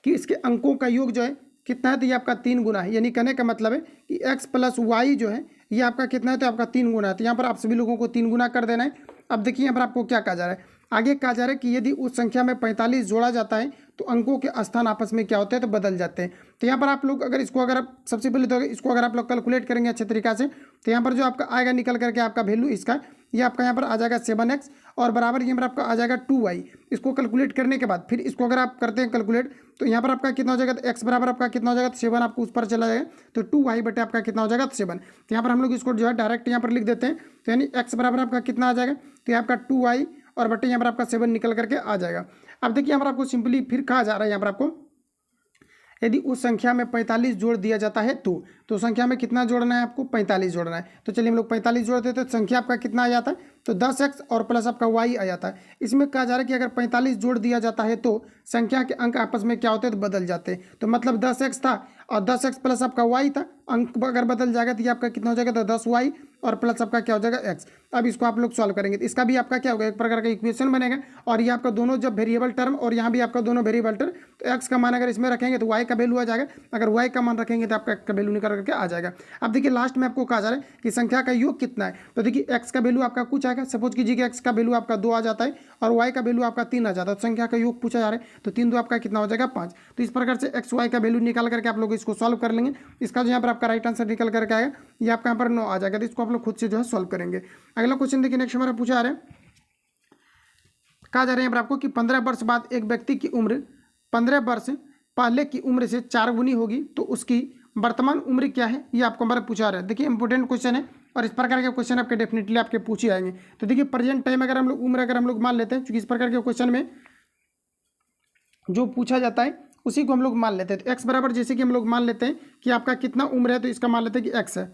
कि इसके अंकों का योग जो है कितना है, तो ये आपका 3 गुना है। यानी कहने का मतलब है कि x प्लस वाई जो है ये आपका कितना है, तो आपका 3 गुना है। तो यहाँ पर आप सभी लोगों को 3 गुना कर देना है। अब देखिए यहाँ पर आपको क्या कहा जा रहा है, आगे कहा जा रहा है कि यदि उस संख्या में 45 जोड़ा जाता है तो अंकों के स्थान आपस में क्या होते हैं, तो बदल जाते हैं। तो यहाँ पर आप लोग अगर इसको अगर आप सबसे पहले तो इसको अगर आप लोग कैलकुलेट करेंगे अच्छे तरीका से, तो यहाँ पर जो आपका आएगा निकल करके आपका वैल्यू इसका ये आपका यहाँ पर आ जाएगा 7x और बराबर यहाँ पर आपका आ जाएगा 2y। इसको कैलकुलेट करने के बाद फिर इसको अगर आप करते हैं कैलकुलेट तो यहाँ पर आपका कितना हो जाएगा, तो x बराबर आपका कितना हो जाएगा, तो 7 आपको उस पर चला जाएगा, तो 2y बटे आपका कितना हो जाएगा, तो 7। तो यहाँ पर हम लोग इसको जो है डायरेक्ट यहाँ पर लिख देते हैं। तो यानी x बराबर आपका कितना आ जाएगा, तो ये आपका 2y और बटे यहाँ पर आपका 7 निकल करके आ जाएगा। अब देखिए यहाँ पर आपको सिंपली फिर कहा जा रहा है यहाँ पर आपको यदि उस संख्या में 45 जोड़ दिया जाता है तो संख्या में कितना जोड़ना है आपको, 45 जोड़ना है। तो चलिए हम लोग 45 जोड़ते हैं तो संख्या आपका कितना आ जाता है, तो 10x और प्लस आपका y आ जाता है। इसमें कहा जा रहा है कि अगर 45 जोड़ दिया जाता है तो संख्या के अंक आपस में क्या होते हैं, तो बदल जाते हैं। तो मतलब 10x था और 10x प्लस आपका y था, अंक अगर बदल जाएगा तो ये आपका कितना हो जाएगा, तो 10y और प्लस आपका क्या हो जाएगा x। अब इसको आप लोग सॉल्व करेंगे तो इसका भी आपका क्या होगा, एक प्रकार का इक्वेशन बनेगा। और ये आपका दोनों जब वेरिएबल टर्म और यहाँ भी आपका दोनों वेरिएबल टर्म, तो x का मान अगर इसमें रखेंगे तो y का वैल्यू आ जाएगा, अगर y का मान रखेंगे तो आपका x का वैल्यू निकल करके आ जाएगा। अब देखिए लास्ट में आपको कहा जा रहा है कि संख्या का योग कितना है। तो देखिए x का वैल्यू आपका कुछ आएगा, सपोज कीजिए कि x का वैल्यू आपका 2 आ जाता है और y का वैल्यू आपका 3 आ जाता है। तो संख्या का योग पूछा जा रहा है, तो 3 2 आपका कितना हो जाएगा 5। तो इस प्रकार से x y का वैल्यू निकाल करके आप लोग इसको सॉल्व कर लेंगे। इसका जो यहाँ पर आपका राइट आंसर निकल करके आएगा ये आपका यहाँ पर 9 आ जाएगा। तो इसको आप लोग खुद से जो है सॉल्व करेंगे। अगला क्वेश्चन देखिए, नेक्स्ट हमारा पूछा आ रहा है, कहा जा रहा है यहाँ पर आपको कि 15 वर्ष बाद एक व्यक्ति की उम्र 15 वर्ष पहले की उम्र से 4 गुनी होगी तो उसकी वर्तमान उम्र क्या है, ये आपको हमारा पूछा रहा है। देखिए इंपॉर्टेंट क्वेश्चन है और इस प्रकार के क्वेश्चन आपके डेफिनेटली आपके पूछे आएंगे। तो देखिए प्रेजेंट टाइम अगर हम लोग उम्र अगर हम लोग मान लेते हैं, क्योंकि इस प्रकार के क्वेश्चन में जो पूछा जाता है उसी को हम लोग मान लेते हैं। तो एक्स बराबर जैसे कि हम लोग मान लेते हैं कि आपका कितना उम्र है, तो इसका मान लेते हैं कि एक्स है।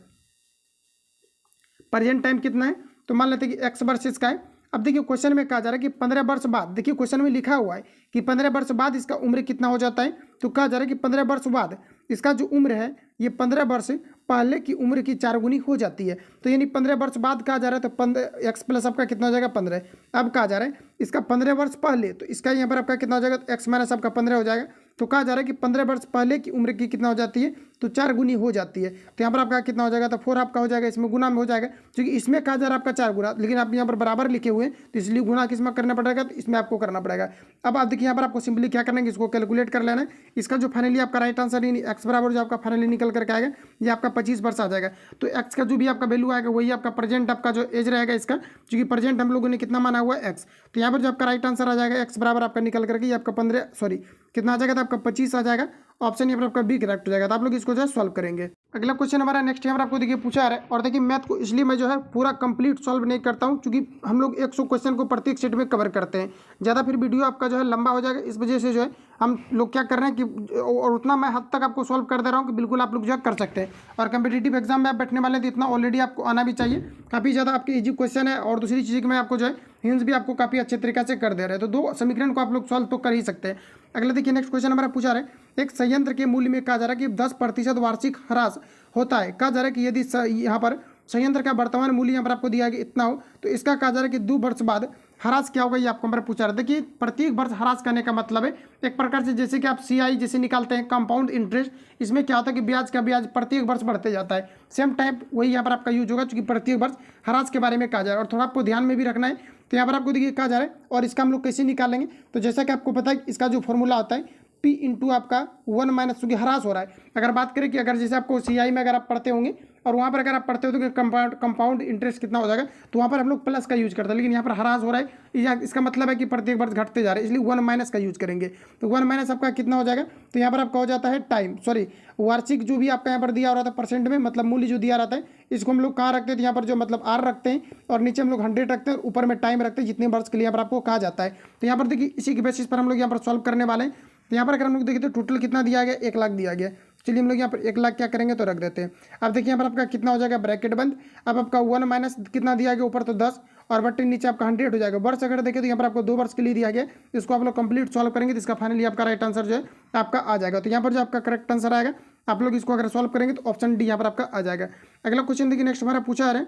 प्रेजेंट टाइम कितना है, तो मान लेते हैं कि एक्स वर्ष इसका है। अब देखिए क्वेश्चन में कहा जा रहा है कि 15 वर्ष बाद, देखिए क्वेश्चन में लिखा हुआ है कि 15 वर्ष बाद इसका उम्र कितना हो जाता है। तो कहा जा रहा है कि 15 वर्ष बाद इसका जो उम्र है ये 15 वर्ष पहले की उम्र की 4 गुनी हो जाती है। तो यानी 15 वर्ष बाद कहा जा रहा है, तो 15 एक्स प्लस आपका कितना हो जाएगा 15। अब कहा जा रहा है इसका 15 वर्ष पहले, तो इसका यहाँ पर आपका कितना हो जाएगा, तो एक्स माइनस आपका 15 हो जाएगा। तो कहा जा रहा है कि 15 वर्ष पहले की उम्र की कितना हो जाती है, तो 4 गुनी हो जाती है। तो यहाँ पर आपका कितना हो जाएगा, तो 4 आपका हो जाएगा, इसमें गुना में हो जाएगा, क्योंकि इसमें कहा जा रहा है आपका 4 गुना, लेकिन आप यहाँ पर बराबर लिखे हुए हैं तो इसलिए गुना किसमें करना पड़ेगा, तो इसमें आपको करना पड़ेगा। अब आप देखिए यहाँ पर आपको सिंपली क्या करना है, इसको कैलकुलेट कर लेना है। इसका जो फाइनली आपका राइट आंसर एक्स बराबर जो आपका फाइनली निकल करके आएगा ये आपका 25 वर्ष आ जाएगा। तो एक्स का जो भी आपका वैल्यू आएगा वही आपका प्रेजेंट आपका जो एज रहेगा इसका, क्योंकि प्रेजेंट हम लोगों ने कितना माना हुआ है एक्स। तो यहाँ पर जो आपका राइट आंसर आ जाएगा एक्स बराबर आपका निकल करके ये आपका 15 सॉरी कितना आ जाएगा, तो आपका 25 आ जाएगा। ऑप्शन यहाँ पर आपका बी करेक्ट हो जाएगा। तो आप लोग इसको जो है सॉल्व करेंगे। अगला क्वेश्चन हमारा नेक्स्ट यहाँ पर आपको देखिए पूछा है, और देखिए मैथ को इसलिए मैं जो है पूरा कंप्लीट सॉल्व नहीं करता हूँ क्योंकि हम लोग 100 क्वेश्चन को प्रत्येक सेट में कवर करते हैं, ज़्यादा फिर वीडियो आपका जो है लंबा हो जाएगा। इस वजह से जो है हम लोग क्या कर रहे हैं कि और उतना मैं हद तक आपको सॉल्व कर दे रहा हूँ कि बिल्कुल आप लोग जो है कर सकते हैं। और कंपिटेटिव एग्जाम में आप बैठने वाले हैं तो इतना ऑलरेडी आपको आना भी चाहिए, काफ़ी ज़्यादा आपके इजी क्वेश्चन है। और दूसरी चीज़ में आपको जो है हिंट्स भी आपको काफ़ी अच्छे तरीके से कर दे रहे हैं, तो 2 समीकरण को आप लोग सॉल्व तो कर ही सकते हैं। अगला देखिए नेक्स्ट क्वेश्चन हमारा पूछा रहा है, एक संयंत्र के मूल्य में कहा जा रहा है कि 10% वार्षिक ह्रास होता है। कहा जा रहा है कि यदि यहाँ पर संयंत्र का वर्तमान मूल्य यहाँ पर आपको दिया गया इतना हो तो इसका कहा जा रहा है कि 2 वर्ष बाद ह्रास क्या होगा, ये आपको हमारा पूछा रहा है। देखिए प्रत्येक वर्ष ह्रास करने का मतलब है एक प्रकार से जैसे कि आप CI जैसे निकालते हैं कंपाउंड इंटरेस्ट, इसमें क्या होता है कि ब्याज का ब्याज प्रत्येक वर्ष बढ़ते जाता है। सेम टाइप वही यहाँ पर आपका यूज होगा, क्योंकि प्रत्येक वर्ष ह्रास के बारे में कहा जा रहा है। और थोड़ा आपको ध्यान में भी रखना है, तो यहाँ पर आपको देखिए कहा जा रहा है, और इसका हम लोग कैसे निकालेंगे, तो जैसा कि आपको पता है इसका जो फॉर्मूला होता है P इंटू आपका 1 माइनस, क्योंकि ह्रास हो रहा है। अगर बात करें कि अगर जैसे आपको CI में अगर आप पढ़ते होंगे और वहाँ पर अगर आप पढ़ते हो तो कंपाउंड इंटरेस्ट कितना हो जाएगा, तो वहाँ पर हम लोग प्लस का यूज करते हैं, लेकिन यहाँ पर ह्रास हो रहा है, इसका मतलब है कि प्रत्येक वर्ष घटते जा रहे हैं, इसलिए 1 माइनस का यूज करेंगे। तो 1 माइनस आपका कितना हो जाएगा, तो यहाँ पर आपका हो जाता है टाइम सॉरी वार्षिक जो भी आपका यहाँ पर दिया हो रहा था परसेंट में, मतलब मूल्य जो दिया रहता है, इसको हम लोग कहाँ रखते हैं, तो यहाँ पर जो मतलब R रखते हैं और नीचे हम लोग 100 रखते हैं और ऊपर में टाइम रखते हैं जितने वर्ष के लिए यहाँ पर आपको कहा जाता है। तो यहाँ पर देखिए इसी के बेसिस पर हम लोग यहाँ पर सॉल्व करने वाले हैं। तो यहाँ पर अगर हम लोग देखिए तो टोटल कितना दिया गया, 1 लाख दिया गया। चलिए हम लोग यहाँ पर 1 लाख क्या करेंगे तो रख देते हैं। अब देखिए यहाँ पर आपका कितना हो जाएगा, ब्रैकेट बंद। अब आपका 1 माइनस कितना दिया गया ऊपर, तो 10 और बट्टे नीचे आपका 100 हो जाएगा। वर्ष अगर देखें तो यहाँ पर आपको 2 वर्ष के लिए दिया गया, इसको आप लोग कंप्लीट सॉल्व करेंगे तो इसका फाइनली आपका राइट आंसर जो है आपका आ जाएगा। तो यहाँ पर जो आपका करेक्ट आंसर आएगा आप लोग इसको अगर सॉल्व करेंगे तो ऑप्शन डी यहाँ पर आपका आ जाएगा। अगला क्वेश्चन देखिए नेक्स्ट हमारा पूछा है,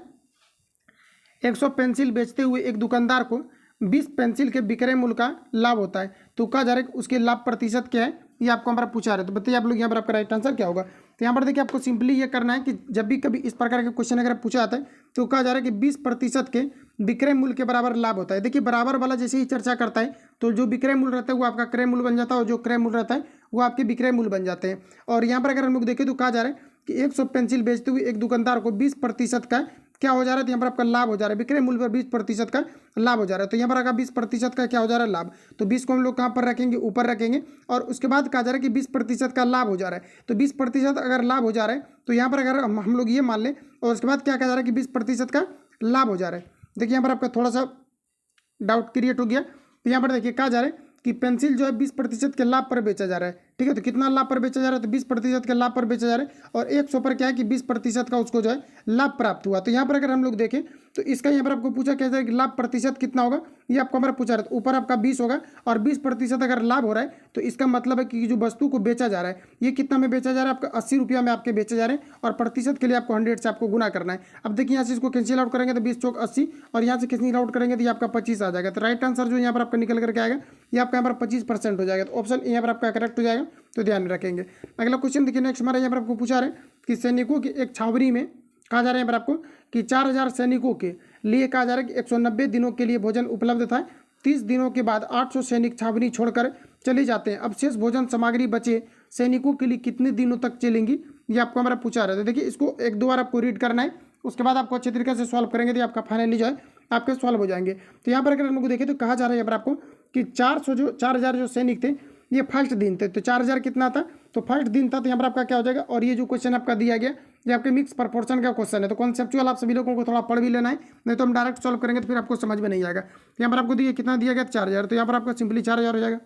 100 पेंसिल बेचते हुए एक दुकानदार को 20 पेंसिल के विक्रय मूल्य का लाभ होता है, तो कहा जा रहा है कि उसके लाभ प्रतिशत क्या है, ये आपको हमारा पूछा रहे। तो बताइए आप लोग यहाँ पर आपका राइट आंसर क्या होगा। तो यहाँ पर देखिए आपको सिंपली ये करना है कि जब भी कभी इस प्रकार के क्वेश्चन अगर पूछा जाता है तो कहा जा रहा है कि 20% के विक्रय मूल्य के बराबर लाभ होता है। देखिए बराबर वाला जैसे ही चर्चा करता है तो जो विक्रय मूल्य रहता है वो आपका क्रय मूल्य बन जाता है, और जो क्रय मूल्य रहता है वो आपके विक्रय मूल्य बन जाते हैं। और यहाँ पर अगर हम लोग देखें तो कहा जा रहा है कि 100 पेंसिल बेचते हुए एक दुकानदार को 20% का क्या हो जा रहा है, तो यहाँ पर आपका लाभ हो जा रहा है, विक्रय मूल्य पर 20% का लाभ हो जा रहा है। तो यहाँ पर अगर 20% का क्या हो जा रहा है, लाभ, तो 20 को हम लोग कहाँ पर रखेंगे, ऊपर रखेंगे। और उसके बाद कहा जा रहा है कि 20% का लाभ हो जा रहा है, तो 20% अगर लाभ हो जा रहा है तो यहाँ पर अगर हम लोग ये मान लें, और उसके बाद क्या कहा जा रहा है कि 20% का लाभ हो जा रहा है। देखिए यहाँ पर आपका थोड़ा सा डाउट क्रिएट हो गया। तो यहाँ पर देखिए कहा जा रहा है कि पेंसिल जो है 20% के लाभ पर बेचा जा रहा है, ठीक है। तो कितना लाभ पर बेचा जा रहा है, तो 20% के लाभ पर बेचा जा रहा है, और 100 पर क्या है कि 20% का उसको जो है लाभ प्राप्त हुआ। तो यहाँ पर अगर हम लोग देखें तो इसका यहाँ पर आपको पूछा क्या है कि लाभ प्रतिशत कितना होगा, ये आपको हमारा पूछा रहा है। तो ऊपर आपका 20 होगा और 20% अगर लाभ हो रहा है तो इसका मतलब है कि जो वस्तु को बेचा जा रहा है ये कितना में बेचा जा रहा है, आपका 80 रुपया में आपके बेचे जा रहे हैं, और प्रतिशत के लिए आपको 100 से आपको गुना करना है। अब देखिए यहाँ से इसको कैंसिल आउट करेंगे तो 20 चौक 80, और यहाँ से कैंसिल आउट करेंगे तो ये आपका 25 आ जाएगा। तो राइट आंसर जो यहाँ पर आपका निकल करके आएगा ये आपका यहाँ पर 25% हो जाएगा। तो ऑप्शन यहाँ पर आपका करेक्ट हो जाएगा, तो ध्यान में रखेंगे। अगला क्वेश्चन देखिए नेक्स्ट हमारा यहाँ पर आपको पूछा रहे कि सैनिकों की एक छावनी में कहा जा रहा है यहाँ पर आपको कि 4000 सैनिकों के लिए कहा जा रहा है कि 190 दिनों के लिए भोजन उपलब्ध था। 30 दिनों के बाद 800 सैनिक छावनी छोड़कर चले जाते हैं। अब शेष भोजन सामग्री बचे सैनिकों के लिए कितने दिनों तक चलेंगी, ये आपको हमारा पूछा रहा है। देखिए इसको 1-2 बार आपको रीड करना है, उसके बाद आपको अच्छे तरीके से सॉल्व करेंगे तो आपका फाइनली जो है आपके सॉल्व हो जाएंगे। तो यहाँ पर अगर हम लोग देखें तो कहा जा रहा है यहाँ पर आपको कि 4000 जो सैनिक थे ये फर्स्ट दिन थे। तो 4000 कितना था, तो फर्स्ट दिन था। तो यहाँ पर आपका क्या हो जाएगा, और ये जो क्वेश्चन आपका दिया गया ये आपके मिक्स प्रपोर्शन का क्वेश्चन है, तो कॉन्सेप्चुअल आप सभी लोगों को थोड़ा पढ़ भी लेना है, नहीं तो हम डायरेक्ट सॉल्व करेंगे तो फिर आपको समझ में नहीं आएगा। तो यहाँ पर आपको देखिए कितना दिया गया, 4000, तो यहाँ पर आपका सिंपली 4000 हो जाएगा।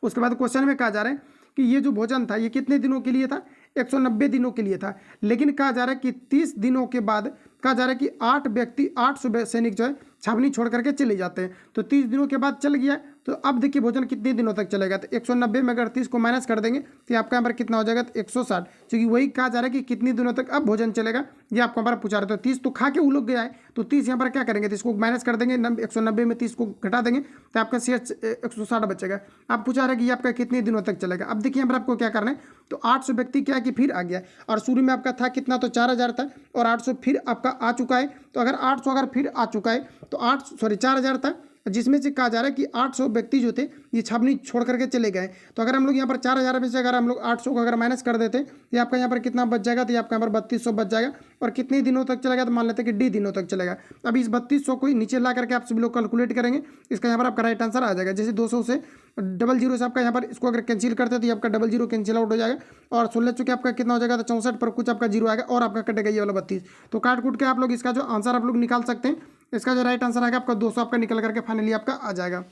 उसके बाद क्वेश्चन में कहा जा रहा है कि ये जो भोजन था ये कितने दिनों के लिए था, 190 दिनों के लिए था। लेकिन कहा जा रहा है कि 30 दिनों के बाद कहा जा रहा है कि 8 व्यक्ति 800 सैनिक जो है छावनी छोड़ करके चले जाते हैं। तो 30 दिनों के बाद चल गया तो अब देखिए भोजन कितने दिनों तक चलेगा, तो 190 में अगर 30 को माइनस कर देंगे तो आपका यहाँ पर कितना हो जाएगा, तो 160, क्योंकि वही कहा जा रहा है कि कितनी दिनों तक अब भोजन चलेगा, ये आपको हमारा पूछा रहा है। तो 30 तो खा के वो लोग गया है, तो 30 यहाँ पर क्या करेंगे, तो इसको माइनस कर देंगे, 190 में 30 को घटा देंगे तो आपका शेष 160 बचेगा। अब पूछा रहा है कि ये आपका कितने दिनों तक चलेगा। अब देखिए यहाँ पर आपको क्या करना है, तो 800 व्यक्ति क्या है कि फिर आ गया, और शुरू में आपका था कितना, तो 4000 था, और 800 फिर आपका आ चुका है। तो अगर 800 अगर फिर आ चुका है तो 4000 था, जिसमें से कहा जा रहा है कि 800 व्यक्ति जो थे ये छावनी छोड़ करके चले गए। तो अगर हम लोग यहाँ पर 4000 में से अगर हम लोग 800 को अगर माइनस कर देते तो आपका यहाँ पर कितना बच जाएगा, तो आपका यहाँ पर 3200 बच जाएगा। और कितने दिनों तक चलेगा, तो मान लेते हैं कि डी दिनों तक चलेगा। अब इस 3200 को नीचे ला करके आप सभी लोग कैलकुलेट करेंगे, इसका यहाँ पर आपका राइट आंसर आ जाएगा। जैसे 200 से 00 से आपका यहाँ पर इसको अगर कैंसिल करते तो आपका 00 कैंसिल आउट हो जाएगा, और 16 चुके आपका कितना हो जाएगा, तो 64 पर कुछ आपका जीरो आएगा, और आपका कटेगा ये वाला 32। तो काट कूट के आप लोग इसका जो आंसर आप लोग निकाल सकते हैं। इसका जो राइट आंसर आएगा आपका 200 आपका निकल करके फाइनली आपका आ जाएगा।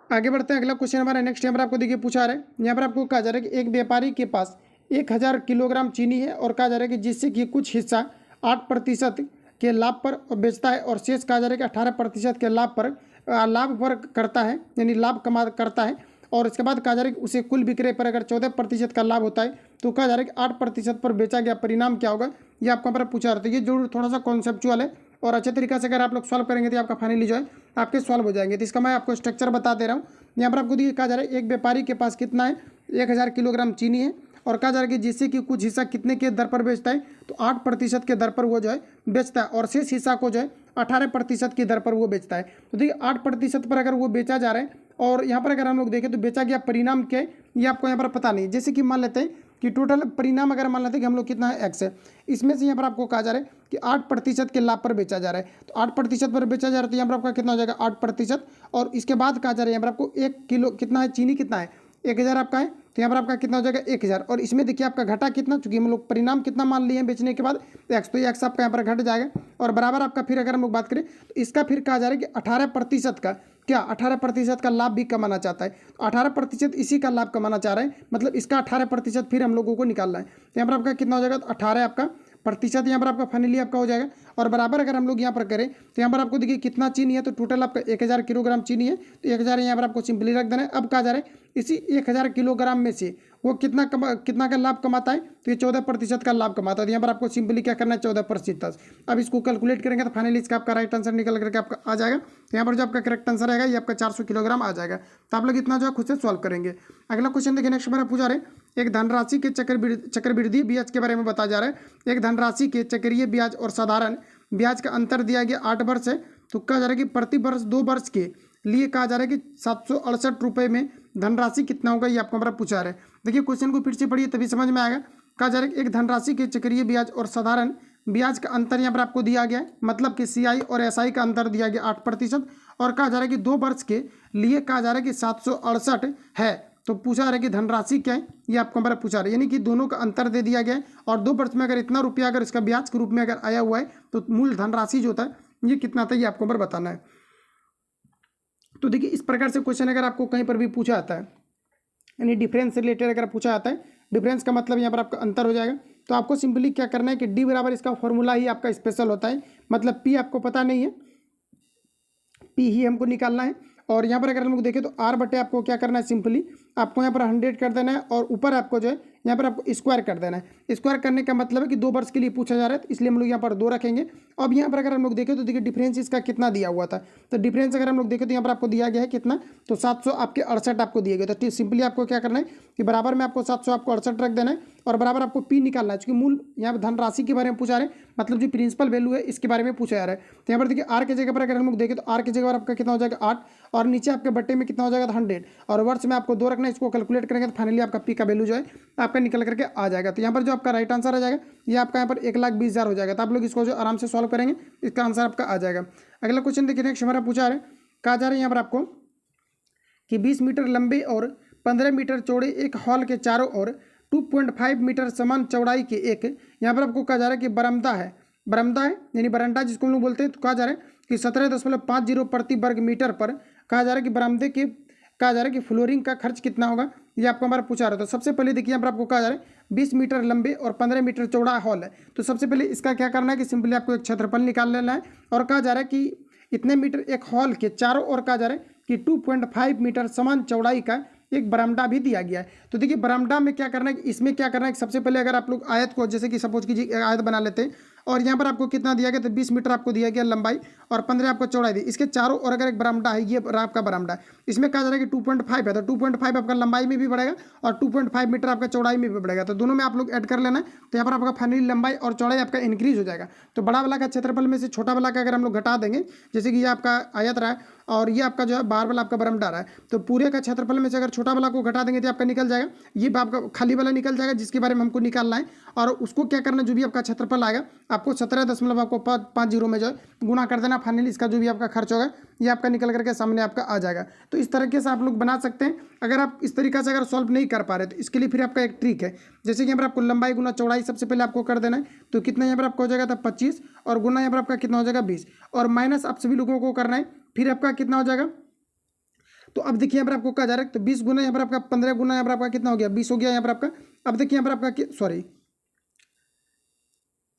आगे बढ़ते हैं, अगला क्वेश्चन हमारा नेक्स्ट यहाँ पर आपको देखिए पूछा रहा है, यहाँ पर आपको कहा जा रहा है कि एक व्यापारी के पास 1000 किलोग्राम चीनी है, और कहा जा रहा है कि जिससे कि कुछ हिस्सा 8% के लाभ पर बेचता है, और शेष कहा जा रहा है कि 18% के लाभ पर करता है, यानी लाभ करता है। और इसके बाद कहा जा रहा है कि उसे कुल विक्रय पर अगर 14% का लाभ होता है, तो कहा जा रहा है कि 8% पर बेचा गया परिणाम क्या होगा, ये आपको पर पूछा रहा था। ये जरूर थोड़ा सा कॉन्सेप्चुअल है, और अच्छे तरीके से अगर आप लोग सॉल्व करेंगे तो आपका फाइनली जो है आपके सॉल्व हो जाएंगे। तो इसका मैं आपको स्ट्रक्चर बता दे रहा हूँ। यहाँ पर आपको देखिए कहा जा रहा है एक व्यापारी के पास कितना है, 1000 किलोग्राम चीनी है, और कहा जा रहा है कि जिससे कि कुछ हिस्सा कितने के दर पर बेचता है, तो 8% के दर पर वो जो है बेचता है, और शेष हिस्सा को जो है 18% की दर पर वो बेचता है। तो देखिए 8% पर अगर वो बेचा जा रहा है, और यहाँ पर अगर हम लोग देखें तो बेचा गया परिणाम क्या है ये आपको यहाँ पर पता नहीं। जैसे कि मान लेते हैं कि टोटल परिणाम अगर मान लेते हैं कि हम लोग कितना है एक्स है, इसमें से यहाँ पर आपको कहा जा रहा है कि 8% के लाभ पर बेचा जा रहा है, तो 8% पर बेचा जा रहा है, तो यहाँ पर आपका कितना हो जाएगा 8%। और इसके बाद कहा जा रहा है यहाँ पर आपको 1 किलो कितना है, चीनी कितना है 1000 आपका है, तो यहाँ पर आपका कितना हो जाएगा 1000। और इसमें देखिए आपका घटा कितना, चूंकि हम लोग परिणाम कितना मान लिए हैं बेचने के बाद एक्स, तो ये एक्स आपका यहाँ पर घट जाएगा। और बराबर आपका फिर अगर हम लोग बात करें तो इसका फिर कहा जा रहा है कि 18% का क्या 18% का लाभ भी कमाना चाहता है, तो 18% इसी का लाभ कमाना चाह रहा है, मतलब इसका 18% फिर हम लोगों को निकालना है। तो यहाँ पर आपका कितना हो जाएगा, तो 18 आपका प्रतिशत यहाँ पर आपका फाइनली आपका हो जाएगा। और बराबर अगर हम लोग यहाँ पर करें तो यहाँ पर आपको देखिए कितना चीनी है, तो टोटल आपका 1000 किलोग्राम चीनी है, तो 1000 यहाँ पर आपको सिंपली रख देना है। अब कहा जा रहा है इसी 1000 किलोग्राम में से वो कितना का लाभ कमाता है, तो ये 14% का लाभ कमाता है। तो यहाँ पर आपको सिंपली क्या करना है 14%। अब इसको कैलकुलेट करेंगे तो फाइनली इसका आपका राइट आंसर निकल करके आपका आ जाएगा। तो यहाँ पर जो आपका करेक्ट आंसर आएगा ये आपका 400 किलोग्राम आ जाएगा। तो आप लोग इतना जो है खुद से सॉल्व करेंगे। अगला क्वेश्चन देखिए नेक्स्ट हमारा पूछा रहे एक धनराशि के चक्रवृद्धि ब्याज के बारे में बता जा रहा है। एक धनराशि के चक्रीय ब्याज और साधारण ब्याज का अंतर दिया गया 8 वर्ष है, तो कहा जा रहा है कि प्रति वर्ष 2 वर्ष के लिए कहा जा रहा है कि 768 रुपये में धनराशि कितना होगा, ये आपको हमारा पूछा रहा है। देखिए क्वेश्चन को फिर से पढ़िए तभी समझ में आएगा। कहा जा रहा है कि एक धनराशि के चक्रीय ब्याज और साधारण ब्याज का अंतर यहाँ पर आपको दिया गया है, मतलब कि CI और SI का अंतर दिया गया 8%, और कहा जा रहा है कि 2 वर्ष के लिए कहा जा रहा है कि 768 है। तो पूछा रहा है कि धनराशि क्या है, ये आपको हमारा पूछा रहा है, यानी कि दोनों का अंतर दे दिया गया है, और 2 वर्ष में अगर इतना रुपया अगर इसका ब्याज के रूप में अगर आया हुआ है तो मूल धनराशि जो होता है ये कितना था, ये आपको हमारा बताना है। तो देखिए इस प्रकार से क्वेश्चन अगर आपको कहीं पर भी पूछा आता है, यानी डिफरेंस रिलेटेड अगर पूछा आता है, डिफरेंस का मतलब यहाँ पर आपका अंतर हो जाएगा, तो आपको सिंपली क्या करना है कि D बराबर इसका फॉर्मूला ही आपका स्पेशल होता है, मतलब P आपको पता नहीं है, P ही हमको निकालना है। और यहाँ पर अगर हम लोग देखें तो R बटे आपको क्या करना है, सिंपली आपको यहाँ पर 100 कर देना है, और ऊपर आपको जो है यहाँ पर आपको स्क्वायर कर देना है। स्क्वायर करने का मतलब है कि 2 वर्ष के लिए पूछा जा रहा है, तो इसलिए हम लोग यहाँ पर 2 रखेंगे। अब यहाँ पर अगर हम लोग देखें तो देखिए डिफरेंस इसका कितना दिया हुआ था, तो डिफरेंस अगर हम लोग देखें तो यहाँ पर आपको दिया गया है कितना, तो 768 आपको दिए गए। तो सिंपली आपको क्या करना है कि बराबर में आपको 768 रख देना है, और बराबर आपको P निकालना है, क्योंकि मूल यहाँ पर धनराशि के बारे में पूछा रहे हैं, मतलब जो प्रिंसिपल वैल्यू है इसके बारे में पूछा जा रहा है। तो यहाँ पर देखिए R के जगह पर अगर हम लोग देखें तो R की जगह पर आपका कितना हो जाएगा 8, और नीचे आपके बट्टे में कितना हो जाएगा 100, और वर्ष में आपको 2 रखना है। इसको कैलकुलेट करेंगे तो फाइनली आपका P का वैल्यू जो है आपका निकल करके आ जाएगा। तो यहाँ पर जो आपका राइट आंसर आ जाएगा ये आपका यहाँ पर 1,20,000 हो जाएगा। तो आप लोग इसको जो आराम से सॉल्व करेंगे इसका आंसर आपका आ जाएगा। अगला क्वेश्चन देखिए नेक्स्ट हमारा पूछा है, कहा जा रहा है यहाँ पर आपको कि 20 मीटर लंबे और 15 मीटर चौड़े एक हॉल के चारों ओर 2.5 मीटर समान चौड़ाई के एक यहाँ पर आपको कहा जा रहा है कि बरामदा है यानी बरामदा जिसको हम लोग बोलते हैं। तो कहा जा रहा है कि 17.50 प्रति वर्ग मीटर पर कहा जा रहा है कि बरामदे के कहा जा रहा है कि फ्लोरिंग का खर्च कितना होगा, ये आपको हमारा पूछा रहा था। तो सबसे पहले देखिए यहाँ पर आपको कहा जा रहा है 20 मीटर लंबे और 15 मीटर चौड़ा हॉल है। तो सबसे पहले इसका क्या करना है कि सिंपली आपको एक क्षेत्रफल निकाल लेना है, और कहा जा रहा है कि इतने मीटर एक हॉल के चारों ओर कहा जा रहा है कि 2.5 मीटर समान चौड़ाई का एक बरामदा भी दिया गया है। तो देखिए बरामदा में क्या करना है, इसमें क्या करना है, सबसे पहले अगर आप लोग आयत को जैसे कि सपोज कीजिए आयत बना लेते हैं और यहाँ पर आपको कितना दिया गया, तो 20 मीटर आपको दिया गया लंबाई और 15 आपको चौड़ाई दी। इसके चारों और अगर एक बरामदा है, ये आपका बरामदा है, इसमें कहा जा रहा है कि 2.5 है, तो 2.5 आपका लंबाई में भी बढ़ेगा और 2.5 मीटर आपका चौड़ाई में भी बढ़ेगा। तो दोनों में आप लोग ऐड कर लेना है, तो यहाँ पर आपका फाइनली लंबाई और चौड़ाई आपका इंक्रीज हो जाएगा। तो बड़ा वाला का क्षेत्रफल में से छोटा वाला का अगर हम लोग घटा देंगे, जैसे कि ये आपका आयत रहा है और ये आपका जो है बाहर वाला आपका बरामदा रहा है, तो पूरे का क्षेत्रफल में से अगर छोटा वाला को घटा देंगे तो आपका निकल जाएगा, ये आपका खाली वाला निकल जाएगा जिसके बारे में हमको निकालना है। और उसको क्या करना, जो भी आपका क्षेत्रफल आएगा आपको 17 आपको 50 में जो है गुना कर देना, फाइनली इसका जो भी आपका खर्च होगा ये आपका निकल करके सामने आपका आ जाएगा। तो इस तरीके से आप लोग बना सकते हैं। अगर आप इस तरीके से अगर सॉल्व नहीं कर पा रहे तो इसके लिए फिर आपका एक ट्रिक है, जैसे कि यहाँ पर आपको लंबाई गुना चौड़ाई सबसे पहले आपको कर देना है, तो कितना यहाँ पर आपको हो जाएगा, तो 25 और गुना यहाँ पर आपका कितना हो जाएगा 20 और माइनस आप सभी लोगों को करना है, फिर आपका कितना हो जाएगा। तो अब देखिए यहाँ पर आपको कहा जा रहा है, तो 20 गुना यहाँ पर आपका 15 गुना यहाँ पर आपका कितना हो गया 20 हो गया यहाँ पर आपका। अब देखिए यहाँ पर आपका सॉरी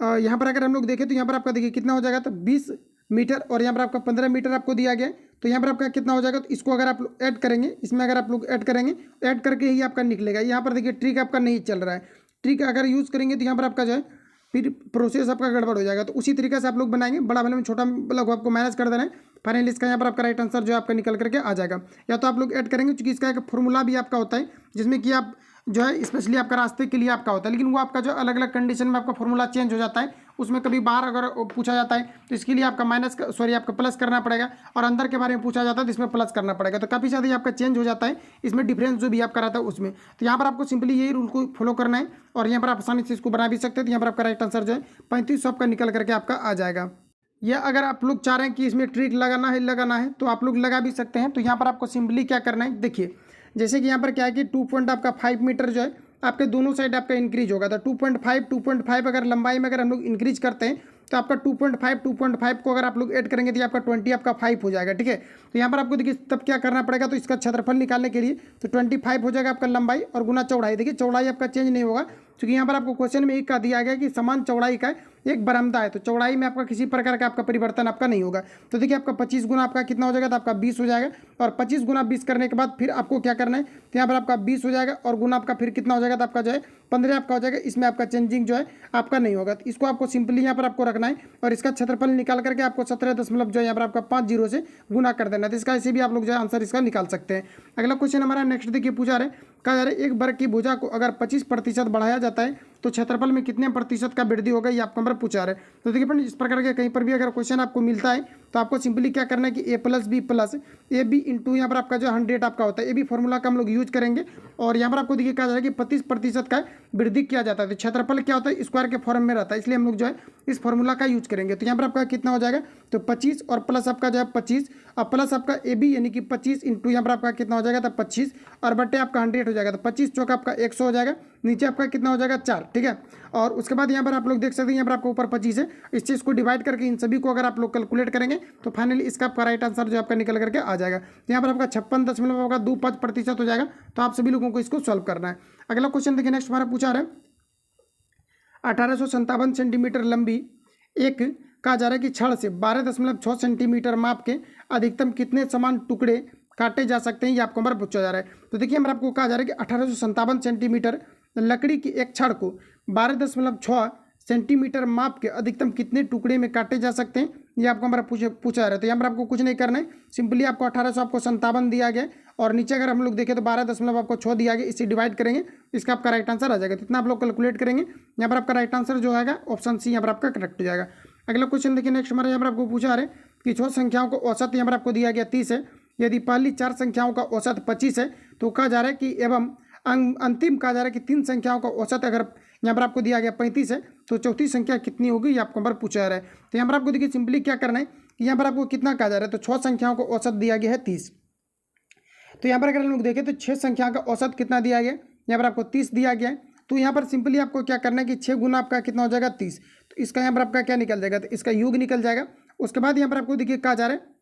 यहाँ पर अगर हम लोग देखें तो यहाँ पर आपका देखिए कितना हो जाएगा, तो 20 मीटर और यहाँ पर आपका 15 मीटर आपको दिया गया है। तो यहाँ पर आपका कितना हो जाएगा, तो इसको अगर आप लोग ऐड करेंगे, इसमें अगर आप लोग ऐड करेंगे, ऐड करके ही आपका निकलेगा। यहाँ पर देखिए ट्रिक आपका नहीं चल रहा है, ट्रिक अगर यूज़ करेंगे तो यहाँ पर आपका जो है फिर प्रोसेस आपका गड़बड़ हो जाएगा। तो उसी तरीके से आप लोग बनाएंगे, बड़ा वाले में छोटा वाला को आपको मैनेज कर देना है। फाइनली इसका यहाँ पर आपका राइट आंसर जो है आपका निकल करके आ जाएगा। या तो आप लोग ऐड करेंगे, क्योंकि इसका एक फॉर्मूला भी आपका होता है जिसमें कि आप जो है स्पेशली आपका रास्ते के लिए आपका होता है, लेकिन वो आपका जो अलग अलग कंडीशन में आपका फॉर्मूला चेंज हो जाता है, उसमें कभी बाहर अगर पूछा जाता है तो इसके लिए आपका आपका प्लस करना पड़ेगा, और अंदर के बारे में पूछा जाता है तो इसमें प्लस करना पड़ेगा। तो काफ़ी ज़्यादा आपका चेंज हो जाता है इसमें, डिफरेंस जो भी आपका रहता है उसमें। तो यहाँ पर आपको सिंपली यही रूल को फॉलो करना है और यहाँ पर आप आसानी से इसको बना भी सकते हैं। तो यहाँ पर आपका राइट आंसर जो है 3500 आपका निकल करके आपका आ जाएगा। या अगर आप लोग चाह रहे हैं कि इसमें ट्रिक लगाना है तो आप लोग लगा भी सकते हैं। तो यहाँ पर आपको सिंपली क्या करना है, देखिए जैसे कि यहाँ पर क्या है कि 2.5 मीटर जो है आपके दोनों साइड आपका इंक्रीज होगा। तो 2.5 अगर लंबाई में अगर हम लोग इंक्रीज करते हैं तो आपका 2.5 को अगर आप लोग ऐड करेंगे तो आपका 20 आपका 5 हो जाएगा, ठीक है। तो यहाँ पर आपको देखिए तब क्या करना पड़ेगा, तो इसका क्षेत्रफल निकालने के लिए तो 25 हो जाएगा आपका लंबाई और गुना चौड़ाई। देखिए चौड़ाई आपका चेंज नहीं होगा, क्योंकि यहाँ पर आपको क्वेश्चन में एक का दिया गया कि समान चौड़ाई का एक बरामदा है, तो चौड़ाई में आपका किसी प्रकार का आपका परिवर्तन आपका नहीं होगा। तो देखिए आपका 25 गुना आपका कितना हो जाएगा, तो आपका 20 हो जाएगा और 25 गुना 20 करने के बाद फिर आपको क्या करना है, तो यहाँ पर आपका 20 हो जाएगा और गुना आपका फिर कितना हो जाएगा, तो आपका जो है 15 आपका हो जाएगा। इसमें आपका चेंजिंग जो है आपका नहीं होगा। तो इसको आपको सिंपली यहाँ पर आपको रखना है और इसका क्षेत्रफल निकाल करके आपको 17 जो है यहाँ पर आपका 50 से गुना कर देना है। तो इसका ऐसे भी आप लोग जो है आंसर इसका निकाल सकते हैं। अगला क्वेश्चन हमारा नेक्स्ट देखिए पूछा रहे, कहा जा रहा है एक वर्ग की भुजा को अगर 25% बढ़ाया जाता है तो क्षेत्रफल में कितने प्रतिशत का वृद्धि होगा, ये आपको हमारा पूछा रहे। तो देखिए फ्रेंड, इस प्रकार के कहीं पर भी अगर क्वेश्चन आपको मिलता है तो आपको सिंपली क्या करना है कि a + b + ab इंटू यहाँ पर आपका जो 100 आपका होता है, ये भी फॉर्मूला का हम लोग यूज करेंगे। और यहाँ पर आपको देखिए कहा जा रहा है कि 25% का वृद्धि किया जाता है, तो क्षेत्रफल क्या होता है स्क्वायर के फॉर्म में रहता है, इसलिए हम लोग जो है इस फॉर्मूला का यूज करेंगे। तो यहाँ पर आपका कितना हो जाएगा, तो 25 और प्लस आपका जो है 25 और प्लस आपका ए बी यानी कि 25 इंटू यहाँ पर आपका कितना हो जाएगा, तो 25 और बट्टे आपका 100 हो जाएगा। तो 25 चौका आपका 100 हो जाएगा, नीचे आपका कितना हो जाएगा 4, ठीक है। और उसके बाद यहाँ पर आप लोग देख सकते हैं यहाँ पर आपको ऊपर 25 है, इस चीज़ को डिवाइड करके इन सभी को अगर आप लोग कैलकुलेट करेंगे तो फाइनली इसका आपका राइट आंसर जो आपका निकल करके आ जाएगा। तो यहाँ पर आपका 56.25% हो जाएगा। तो आप सभी लोगों को इसको सॉल्व करना है। अगला क्वेश्चन देखिए नेक्स्ट हमारा पूछा रहा है 1857 सेंटीमीटर लंबी एक कहा जा रहा है कि छड़ से 12.6 सेंटीमीटर माप के अधिकतम कितने समान टुकड़े काटे जा सकते हैं, ये आपको हमारा पूछा जा रहा है। तो देखिए हमारा आपको कहा जा रहा है कि 1857 सेंटीमीटर लकड़ी की एक छड़ को 12.6 सेंटीमीटर माप के अधिकतम कितने टुकड़े में काटे जा सकते हैं, ये आपको हमारा पूछा जा रहा है। तो यहाँ पर आपको कुछ नहीं करना है, सिंपली आपको 1857 दिया गया और नीचे अगर हम लोग देखें तो 12.6 दिया गया, इससे डिवाइड करेंगे, इसका आपका राइट आंसर आ जाएगा। इतना आप लोग कैलकुलेट करेंगे, यहाँ पर आपका राइट आंसर जो आएगा ऑप्शन सी यहाँ पर आपका करेक्ट हो जाएगा। अगला क्वेश्चन देखिए नेक्स्ट हमारा यहाँ पर आपको पूछा रहे कि 6 संख्याओं को औसत यहाँ पर आपको दिया गया 30 है, यदि पहली 4 संख्याओं का औसत 25 है तो कहा जा रहा है कि एवं अंतिम कहा जा रहा है कि 3 संख्याओं का औसत अगर यहाँ पर आपको दिया गया 35 है तो चौथी संख्या कितनी होगी, ये आपको पर पूछा जा रहा है। तो यहाँ पर आपको देखिए सिंपली क्या करना है कि यहाँ पर आपको कितना कहा जा रहा है, तो 6 संख्याओं का औसत दिया गया है 30। तो यहाँ पर अगर हम लोग देखें तो 6 संख्या का औसत कितना दिया गया, यहाँ पर आपको 30 दिया गया है। तो यहाँ पर सिंपली आपको क्या करना है कि 6 गुना आपका कितना हो जाएगा 30, तो इसका यहाँ पर आपका क्या निकल जाएगा, तो इसका योग निकल जाएगा। उसके बाद यहाँ पर आपको देखिए कहा जा रहा है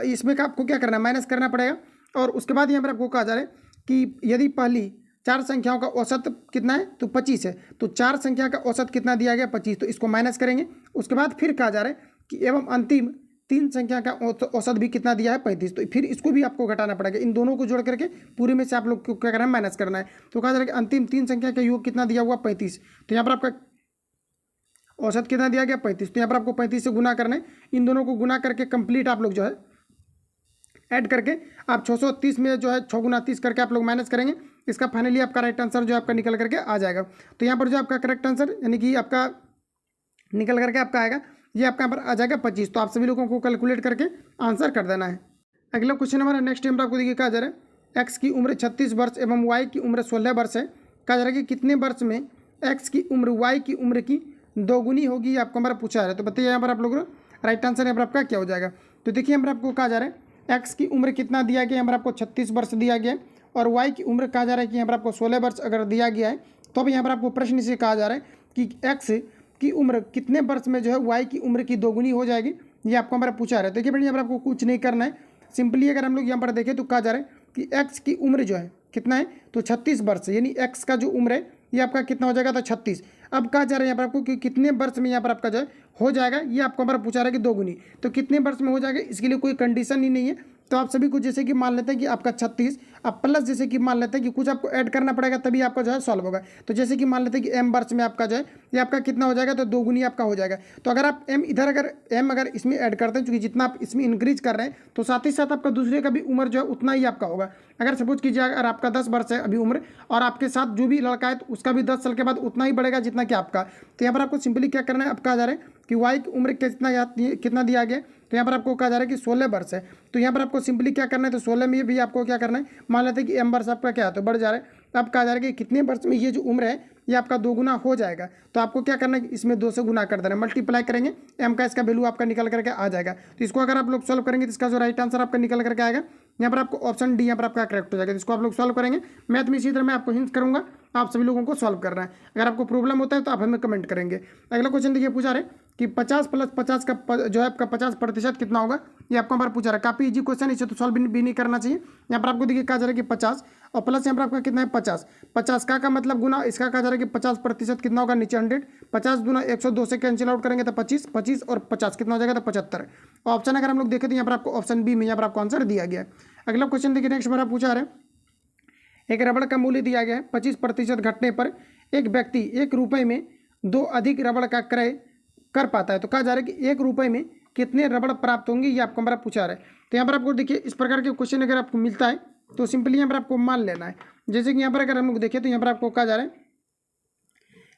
इसमें का आपको क्या करना है, माइनस करना पड़ेगा। और उसके बाद यहाँ पर आपको कहा जा रहा है कि यदि पहली 4 संख्याओं का औसत कितना है, तो 25 है, तो 4 संख्या का औसत कितना दिया गया 25, तो इसको माइनस करेंगे। उसके बाद फिर कहा जा रहा है कि एवं अंतिम तीन संख्या का औसत भी कितना दिया है 35। तो फिर इसको भी आपको घटाना पड़ेगा, इन दोनों को जोड़ करके पूरे में से आप लोग को क्या करना है, माइनस करना है। तो कहा जा रहा है कि अंतिम तीन संख्या का योग कितना दिया हुआ 35। तो यहाँ पर आपका औसत कितना दिया गया 35। तो यहाँ पर आपको 35 से गुना करना है, इन दोनों को गुना करके कंप्लीट आप लोग जो है ऐड करके आप 630 में जो है 6 गुना 30 करके आप लोग माइनस करेंगे। इसका फाइनली आपका राइट आंसर जो आपका निकल करके आ जाएगा। तो यहाँ पर जो आपका करेक्ट आंसर यानी कि आपका निकल करके आपका आएगा, ये आपका यहाँ पर आ जाएगा 25। तो आप सभी लोगों को कैलकुलेट करके आंसर कर देना है। अगला क्वेश्चन हमारा नेक्स्ट टाइम आपको देखिए कहा जा रहा है एक्स की उम्र 36 वर्ष एवं वाई की उम्र 16 वर्ष है। कहा जा रहा है कि कितने वर्ष में एक्स की उम्र वाई की उम्र की दोगुनी होगी, आपको हमारा पूछा जा रहा है। तो बताइए यहाँ पर आप लोग राइट आंसर यहाँ पर आपका क्या हो जाएगा। तो देखिए यहाँ पर आपको कहा जा रहा है एक्स की उम्र कितना दिया गया है, यहाँ पर आपको 36 वर्ष दिया गया है, और वाई की उम्र कहा जा रहा है कि यहाँ पर आपको 16 वर्ष अगर दिया गया है, तो अब यहाँ पर आपको प्रश्न से कहा जा रहा है कि एक्स की उम्र कितने वर्ष में जो है वाई की उम्र की दोगुनी हो जाएगी, ये आपको हमारा पूछा जा रहा है। देखिए बेटा यहाँ पर आपको कुछ नहीं करना है, सिंपली अगर हम लोग यहाँ पर देखें तो कहा जा रहा है कि एक्स की उम्र जो है कितना है, तो 36 वर्ष, यानी एक्स का जो उम्र है ये आपका कितना हो जाएगा, तो 36। अब कहा जा रहा है यहाँ पर आपको कि कितने वर्ष में यहाँ पर आपका जो है हो जाएगा, ये आपको हमारा पूछा रहा है कि दोगुनी। तो कितने वर्ष में हो जाएगा, इसके लिए कोई कंडीशन ही नहीं है। तो आप सभी को जैसे कि मान लेते हैं कि आपका 36 अब प्लस जैसे कि मान लेते हैं कि कुछ आपको ऐड करना पड़ेगा तभी आपका जो है सॉल्व होगा। तो जैसे कि मान लेते हैं कि एम वर्ष में आपका जो है ये आपका कितना हो जाएगा, तो दोगुनी आपका हो जाएगा। तो अगर आप एम इधर अगर एम अगर इसमें ऐड करते हैं, क्योंकि जितना आप इसमें इंक्रीज कर रहे हैं तो साथ ही साथ आपका दूसरे का भी उम्र जो है उतना ही आपका होगा। अगर सपोज कीजिए अगर आपका 10 वर्ष है अभी उम्र, और आपके साथ जो भी लड़का है तो उसका भी 10 साल के बाद उतना ही बढ़ेगा जितना कि आपका। तो यहाँ पर आपको सिंपली क्या करना है, अब कहा जा रहा है कि वाई की उम्र कितना दिया गया, तो यहाँ पर आपको कहा जा रहा है कि 16 वर्ष है। तो यहाँ पर आपको सिंपली क्या करना है, तो 16 में भी आपको क्या करना है, मान लेते हैं कि एम वर्ष आपका क्या है तो बढ़ जा रहा है। अब कहा जा रहा है कि कितने वर्ष में ये जो उम्र है ये आपका दोगुना हो जाएगा। तो आपको क्या करना है, इसमें 2 से गुना कर देना है, मल्टीप्लाई करेंगे, एम का इसका वैल्यू आपका निकल करके आ जाएगा। तो इसको अगर आप लोग सॉल्व करेंगे तो इसका जो राइट आंसर आपका निकल करके आएगा, यहाँ पर आपको ऑप्शन डी यहाँ पर आपका करेक्ट हो जाएगा। इसको आप लोग सॉल्व करेंगे, मैथ में इसी तरह मैं आपको हिंट करूँगा, आप सभी लोगों को सॉल्व करना है। अगर आपको प्रॉब्लम होता है तो आप हमें कमेंट करेंगे। अगला क्वेश्चन देखिए पूछा रहे कि 50 प्लस 50 का जो है आपका 50% कितना होगा, ये आपको हमारा पूछा रहा है। काफ़ी इजी क्वेश्चन, इसे तो सॉल्व भी नहीं करना चाहिए। यहाँ पर आपको देखिए कहा जा रहा है कि 50 और प्लस यहाँ पर आपका कितना है 50 का मतलब गुना, इसका कहा जा रहा है कि 50% कितना होगा, नीचे 100, 50 गुना 102 से कैंसिल आउट करेंगे तो 25 और 50 कितना हो जाएगा, तो 75। ऑप्शन अगर हम लोग देखें तो यहाँ पर आपको ऑप्शन बी में यहाँ पर आपको आंसर दिया गया है। अगला क्वेश्चन देखिए नेक्स्ट हमारा पूछा रहा है एक रबड़ का मूल्य दिया गया है 25% घटने पर एक व्यक्ति 1 रुपये में 2 अधिक रबड़ का क्रय कर पाता है। तो कहा जा रहा है कि 1 रुपये में कितने रबड़ प्राप्त होंगे, ये आपको हमारा पूछा रहा है। तो यहाँ पर आपको देखिए इस प्रकार के क्वेश्चन अगर आपको मिलता है तो सिंपली यहाँ पर आपको मान लेना है। जैसे कि यहाँ पर अगर हम लोग देखें तो यहाँ पर आपको कहा जा रहा है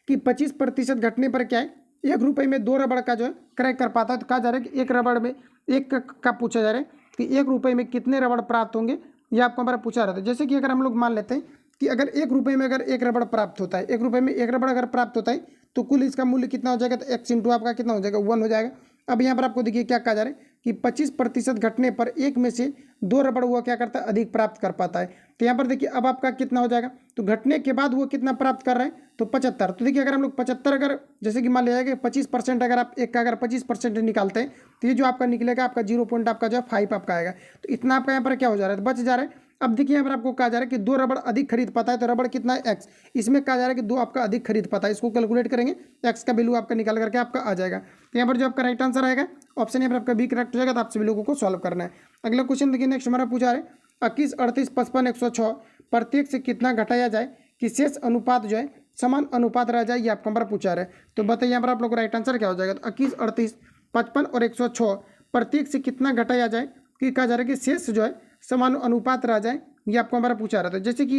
कि 25% घटने पर क्या है, 1 रुपये में 2 रबड़ का जो है क्रय कर पाता है। तो कहा जा रहा है कि 1 रबड़ में 1 का पूछा जा रहा है कि 1 रुपये में कितने रबड़ प्राप्त होंगे, ये आपको हमारा पूछा रहा था। जैसे कि अगर हम लोग मान लेते हैं कि अगर 1 रुपये में अगर 1 रबड़ प्राप्त होता है, 1 रुपये में 1 रबड़ अगर प्राप्त होता है तो कुल इसका मूल्य कितना हो जाएगा, तो x इंटू आपका कितना हो जाएगा 1 हो जाएगा। अब यहाँ पर आपको देखिए क्या कहा जा रहा है कि 25% घटने पर 1 में से 2 रबड़ हुआ क्या करता है, अधिक प्राप्त कर पाता है। तो यहाँ पर देखिए अब आपका कितना हो जाएगा, तो घटने के बाद वो कितना प्राप्त कर रहे हैं, तो 75। तो देखिए अगर हम लोग 75 अगर जैसे कि मान लिया जाएगा 25% अगर आप एक का अगर 25% निकालते हैं तो ये जो आपका निकलेगा आपका 0 पॉइंट आपका जो है 5 आपका आएगा। तो इतना आपका यहाँ पर क्या हो जा रहा है, बच जा रहा है। अब देखिए यहाँ पर आपको कहा जा रहा है कि 2 रबड़ अधिक खरीद पाता है, तो रबड़ कितना है x, इसमें कहा जा रहा है कि 2 आपका अधिक खरीद पाता है। इसको कैलकुलेट करेंगे, x का वैल्यू आपका निकल करके आपका आ जाएगा। तो यहाँ पर जो आपका राइट आंसर आएगा ऑप्शन यहाँ पर आपका बी करेक्ट हो जाएगा। तो आप सभी लोगों को सॉल्व करना है। अगला क्वेश्चन देखिए नेक्स्ट हमारा पूछा है 21, 38, 55, 106 प्रत्येक से कितना घटाया जाए कि शेष अनुपात जो है समान अनुपात रह जाए, ये आपको हमारा पूछा है। तो बताइए यहाँ पर आप लोग का राइट आंसर क्या हो जाएगा। तो 21, 38, 55 और 106 प्रत्येक से कितना घटाया जाए कि कहा जा रहा है कि शेष जो है समान अनुपात रह जाए, ये आपको हमारा पूछा रहा था। जैसे कि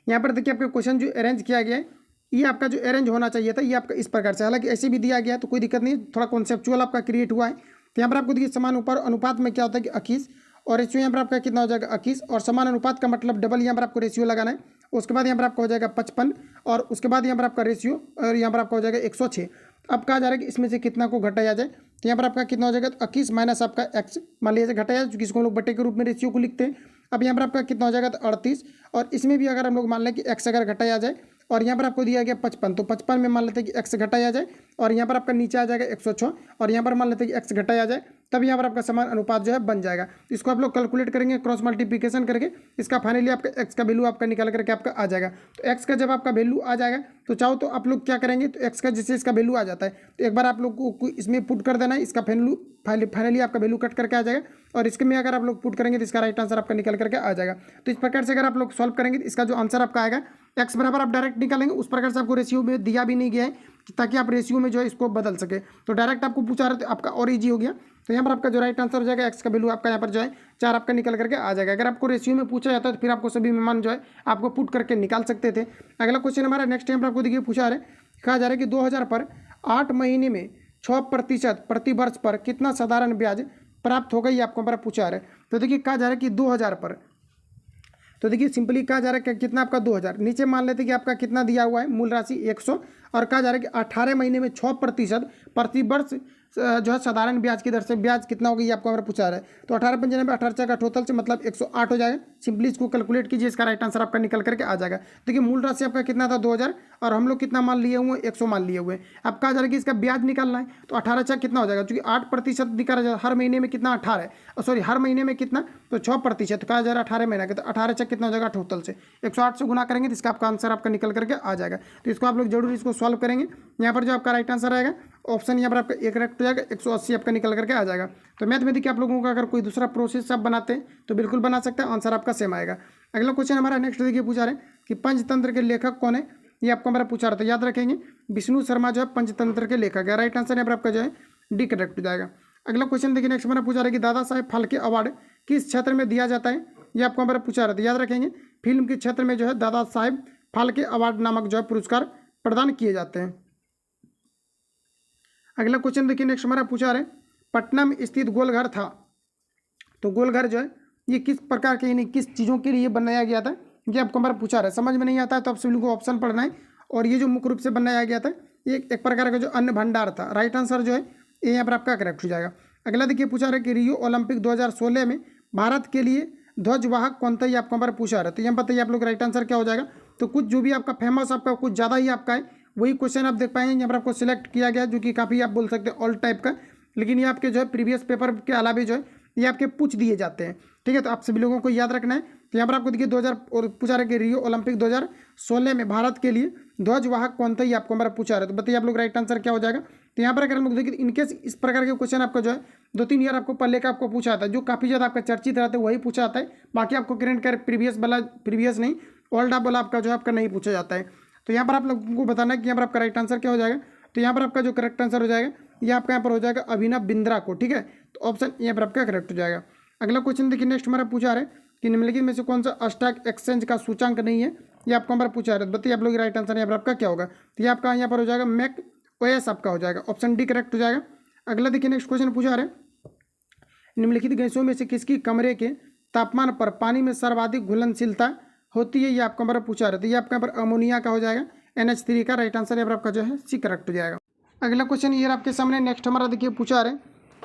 यहाँ पर देखिए आपका क्वेश्चन जो अरेंज किया गया है ये आपका जो अरेंज होना चाहिए था ये आपका इस प्रकार से, हालांकि ऐसे भी दिया गया है तो कोई दिक्कत नहीं, थोड़ा कॉन्सेप्चुअल आपका क्रिएट हुआ है। तो यहाँ पर आपको देखिए समान ऊपर अनुपात में क्या होता है कि 21 और रेशियो यहाँ पर आपका कितना हो जाएगा 21, और समान अनुपात का मतलब डबल यहाँ पर आपको रेशियो लगाना है। उसके बाद यहाँ पर आपका हो जाएगा 55 और उसके बाद यहाँ पर आपका रेशियो और यहाँ पर आपका हो जाएगा 106। अब कहा जा रहा है कि इसमें से कितना को घटाया जाए, तो यहाँ पर आपका कितना हो जाएगा 21 माइनस आपका x मान लीजिए घटाया जाए, क्योंकि इसको हम लोग बटे के रूप में रेशियो को लिखते हैं। अब यहाँ पर आपका कितना हो जाएगा तो 38, और इसमें भी अगर हम लोग मान लें कि x अगर घटाया जाए और यहाँ पर आपको दिया गया 55, तो 55 में मान लेते हैं कि x घटाया जाए और यहाँ पर आपका नीचे आ जाएगा 106 और यहाँ पर मान लेते हैं कि x घटाया जाए, तब यहाँ पर आपका समान अनुपात जो है बन जाएगा। तो इसको आप लोग कैलकुलेट करेंगे क्रॉस मल्टीप्लिकेशन करके, इसका फाइनली आपका x का वैल्यू आपका निकाल करके आपका आ जाएगा। तो x का जब आपका वैल्यू आ जाएगा तो चाहो तो आप लोग क्या करेंगे, तो x का जैसे इसका वैल्यू आ जाता है तो एक बार आप लोग को इसमें पुट कर देना है, इसका फाइनली आपका वैल्यू कट करके आ जाएगा और इसके में अगर आप लोग पुट करेंगे तो इसका राइट आंसर आपका निकल करके आ जाएगा। तो इस प्रकार से अगर आप लोग सॉल्व करेंगे तो इसका जो आंसर आपका आएगा x बराबर आप डायरेक्ट निकालेंगे, उस प्रकार से आपको रेशियो में दिया भी नहीं गया है ताकि आप रेशियो में जो है इसको बदल सके, तो डायरेक्ट आपको पूछा रहे तो आपका और ईजी हो गया। तो यहाँ पर आपका जो राइट आंसर हो जाएगा x का वैल्यू आपका यहाँ पर जो है 4 आपका निकल करके आ जाएगा। अगर आपको रेशियो में पूछा जाता है तो फिर आपको सभी मान जो है आपको पुट करके निकाल सकते थे। अगला क्वेश्चन हमारा नेक्स्ट टाइम पर आपको देखिए पूछा रहे, कहा जा रहा है कि 2000 पर 8 महीने में 6% प्रति वर्ष पर कितना साधारण ब्याज प्राप्त होगा, ये आपको हमारा पूछा रहा है। तो देखिए कहा जा रहा है कि 2000 पर, तो देखिए सिंपली कहा जा रहा है कि कितना आपका 2000, नीचे मान लेते हैं कि आपका कितना दिया हुआ है मूल राशि 100 और कहा जा रहा है कि 18 महीने में 6% प्रति वर्ष जो है साधारण ब्याज की दर से ब्याज कितना होगा, ये आपको हमारा पूछा रहा है। तो 18×95 18 का टोटल से मतलब 108 हो जाएगा। सिंपली इसको कैलकुलेट कीजिए, इसका राइट आंसर आपका निकल करके आ जाएगा। देखिए मूल राशि आपका कितना था 2000 और हम लोग कितना मान लिए हुए 100 मान लिए हुए। अब कहा जा रहा है कि इसका ब्याज निकालना है तो 18 कितना हो जाएगा, क्योंकि 8% निकाला जाए हर महीने में कितना 18 सॉरी हर महीने में कितना तो 6% कहा जा रहा है 18 महीना के, तो 18 कितना हो जाएगा टोटल से 108 से गुना करेंगे तो इसका आपका आंसर आपका निकल करके आ जाएगा। तो इसको आप लोग जरूर इसको सॉल्व करेंगे। यहाँ पर जो आपका राइट आंसर आएगा ऑप्शन यहाँ पर आपका एक करेक्ट हो जाएगा, 180 आपका निकल करके आ जाएगा। तो मैथ में देखिए आप लोगों का अगर कोई दूसरा प्रोसेस आप बनाते हैं तो बिल्कुल बना सकते हैं, आंसर आपका सेम आएगा। अगला क्वेश्चन हमारा नेक्स्ट देखिए पूछा रहे कि पंचतंत्र के लेखक कौन है, ये आपको हमारा पूछा रहा था, याद रखेंगे विष्णु शर्मा जो है पंचतंत्र के लेखक है। राइट आंसर यहाँ पर आपका जो है डी करेक्ट हो जाएगा। अगला क्वेश्चन देखिए नेक्स्ट हमारा पूछा रहा है कि दादा साहेब फाल्के अवार्ड किस क्षेत्र में दिया जाता है, ये आपको हमारा पूछा रहा था, याद रखेंगे फिल्म के क्षेत्र में जो है दादा साहेब फाल्के अवार्ड नामक जो है पुरस्कार प्रदान किए जाते हैं। अगला क्वेश्चन देखिए नेक्स्ट हमारा पूछा रहे पटना में स्थित गोलघर था, तो गोलघर जो है ये किस प्रकार के यानी किस चीज़ों के लिए बनाया गया था, ये आपको हमारा पूछा रहा है। समझ में नहीं आता है तो आप सभी को ऑप्शन पढ़ना है। और ये जो मुख्य रूप से बनाया गया था ये एक प्रकार का जो अन्न भंडार था। राइट आंसर जो है ये यहाँ पर आपका करेक्ट हो जाएगा। अगला देखिए पूछा रहा है कि रियो ओलंपिक 2016 में भारत के लिए ध्वजवाहक कौन था, ये आपको हमारा पूछा रहा है। तो यहाँ बताइए आप लोग राइट आंसर क्या हो जाएगा। तो कुछ जो भी आपका फेमस आपका कुछ ज़्यादा ही आपका है वही क्वेश्चन आप देख पाएंगे यहाँ पर आपको सिलेक्ट किया गया, जो कि काफ़ी आप बोल सकते हैं ऑल टाइप का, लेकिन ये आपके जो है प्रीवियस पेपर के अलावा जो है ये आपके पूछ दिए जाते हैं। ठीक है, तो आप सभी लोगों को याद रखना है। तो यहाँ पर आपको देखिए 2000 और पूछा रहा है कि रियो ओलंपिक 2016 में भारत के लिए ध्वजवाहक कौन था, ये आपको हमारा पूछा रहा है। तो बताइए आप लोग राइट आंसर क्या हो जाएगा। तो यहाँ पर अगर हम लोग देखिए इनकेस इस प्रकार के क्वेश्चन आपका जो है 2-3 ईयर आपको पहले का आपको पूछा था, जो काफ़ी ज़्यादा आपका चर्चित रहता है वही पूछा आता है। बाकी आपको करेंट कर प्रीवियस नहीं ओल्ड वाला आपका जो है आपका नहीं पूछा जाता है। तो यहाँ पर आप लोगों को बताना है कि यहाँ पर आपका राइट आंसर क्या हो जाएगा। तो यहाँ पर आपका जो करेक्ट आंसर हो जाएगा ये आपका यहाँ पर हो जाएगा अभिनव बिंद्रा को। ठीक है, तो ऑप्शन यहाँ पर आपका करेक्ट हो जाएगा। अगला क्वेश्चन देखिए नेक्स्ट हमारा पूछा रहा है कि निम्नलिखित में से कौन सा स्टॉक एक्सचेंज का सूचांक नहीं है, ये आपको हमारा पूछा रहा है। बताइए आप लोग राइट आंसर यहाँ पर आपका क्या होगा। तो ये आपका यहाँ पर हो जाएगा मैक ओएस आपका हो जाएगा, ऑप्शन डी करेक्ट हो जाएगा। अगला देखिए नेक्स्ट क्वेश्चन पूछा रहा है निम्नलिखित गैसों में से किसकी कमरे के तापमान पर पानी में सर्वाधिक घुलनशीलता होती है, ये आपको हमारा पूछा रहा है। तो ये आपका यहाँ पर अमोनिया का हो जाएगा NH3 का। राइट आंसर यहाँ पर आपका जो है सी करेक्ट हो जाएगा। अगला क्वेश्चन ये आपके सामने नेक्स्ट हमारा देखिए पूछा रहे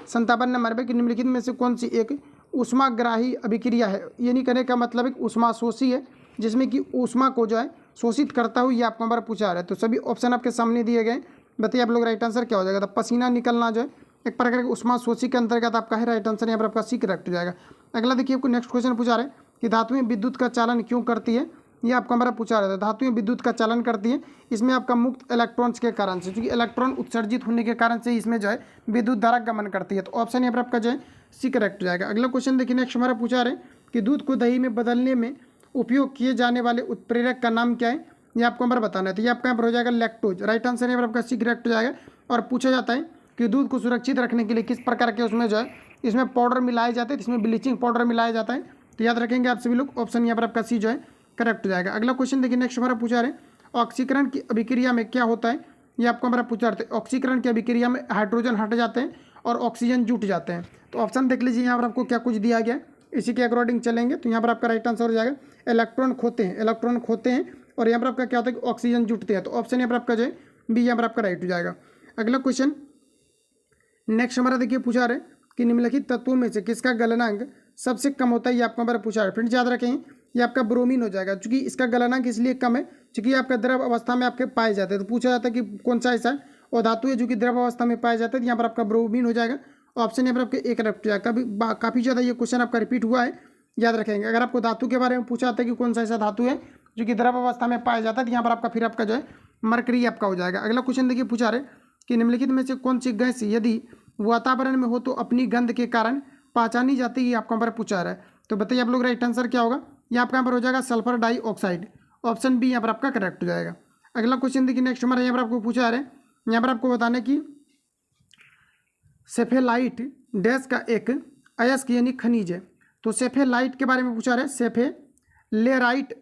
57 नंबर पे कि निम्नलिखित में से कौन सी एक ऊष्माग्राही अभिक्रिया है। ये नहीं कहने का मतलब एक ऊष्माशोषी है जिसमें कि ऊष्मा को जो है शोषित करता हुआ, ये आपको हमारा पूछा रहा है। तो सभी ऑप्शन आपके सामने दिए गए, बताइए आप लोग राइट आंसर क्या हो जाएगा। तो पसीना निकलना जो है एक प्रकार के ऊष्माशोषी के अंतर्गत आपका है। राइट आंसर यहाँ पर आपका सी करेक्ट हो जाएगा। अगला देखिए आपको नेक्स्ट क्वेश्चन पूछा रहे कि धातुएं विद्युत का चालन क्यों करती है, ये आपको हमारा पूछा रहा था। धातुएं विद्युत का चालन करती है इसमें आपका मुक्त इलेक्ट्रॉन्स के कारण से, क्योंकि इलेक्ट्रॉन उत्सर्जित होने के कारण से इसमें जो है विद्युत धारा गमन करती है। तो ऑप्शन यहाँ पर आपका जो है सी करेक्ट हो जाएगा। अगला क्वेश्चन देखिए नेक्स्ट हमारा पूछा रहे कि दूध को दही में बदलने में उपयोग किए जाने वाले उत्प्रेरक का नाम क्या है, ये आपको हमारा बताना है। तो ये आपका यहाँ पर हो जाएगा लैक्टोज। राइट आंसर यहाँ पर आपका सी करेक्ट हो जाएगा। और पूछा जाता है कि दूध को सुरक्षित रखने के लिए किस प्रकार के उसमें जो है इसमें पाउडर मिलाए जाते हैं, इसमें ब्लीचिंग पाउडर मिलाया जाता है। तो याद रखेंगे आप सभी लोग, ऑप्शन यहाँ पर आपका सी जो है करेक्ट हो जाएगा। अगला क्वेश्चन देखिए नेक्स्ट हमारा पूछा रहे ऑक्सीकरण की अभिक्रिया में क्या होता है, ये आपको हमारा पूछा रहे थे। ऑक्सीकरण की अभिक्रिया में हाइड्रोजन हट जाते हैं और ऑक्सीजन जुट जाते हैं। तो ऑप्शन देख लीजिए यहाँ पर आपको क्या कुछ दिया गया, इसी के अकॉर्डिंग चलेंगे। तो यहाँ पर आपका राइट आंसर हो जाएगा इलेक्ट्रॉन खोते हैं और यहाँ पर आपका क्या होता है कि ऑक्सीजन जुटते हैं। तो ऑप्शन यहाँ पर आपका जो है बी यहाँ पर आपका राइट हो जाएगा। अगला क्वेश्चन नेक्स्ट हमारा देखिए पूछा रहे कि निम्नलिखित तत्वों में से किसका गलनांक सबसे कम होता है, ये आपको हमारा पूछा है। फ्रेंड्स याद रखें ये आपका ब्रोमीन हो जाएगा, क्योंकि इसका गलनांक इसलिए कम है क्योंकि आपका द्रव अवस्था में आपके पाए जाते हैं। तो पूछा जाता है कि कौन सा ऐसा और धातु है जो कि द्रव अवस्था में पाया जाता है, तो यहाँ पर आपका ब्रोमीन हो जाएगा। ऑप्शन यहाँ पर आपके एक करेक्ट हो जाएगा। काफ़ी ज़्यादा ये क्वेश्चन आपका रिपीट हुआ है, याद रखेंगे। अगर आपको धातु के बारे में पूछा जाता है कि कौन सा ऐसा धातु है जो कि द्रव अवस्था में पाया जाता है, तो यहाँ पर आपका फिर आपका जो है मरकरी आपका हो जाएगा। अगला क्वेश्चन देखिए, पूछा रहे कि निम्नलिखित में से कौन सी गैस यदि वातावरण में हो तो अपनी गंध के कारण पहचानी जाती है, आपको यहाँ पर पूछा रहा है। तो बताइए आप लोग राइट आंसर क्या होगा। ये आपका यहाँ पर हो जाएगा सल्फर डाइऑक्साइड। ऑप्शन बी यहाँ पर आपका करेक्ट हो जाएगा। अगला क्वेश्चन देखिए, नेक्स्ट हमारा यहाँ पर आपको पूछा जा रहा है, यहाँ पर आपको बताना कि सेफेलाइट डैश का एक अयस्क यानी खनिज है। तो सेफेलाइट के बारे में पूछा रहा है, सेफेलेराइट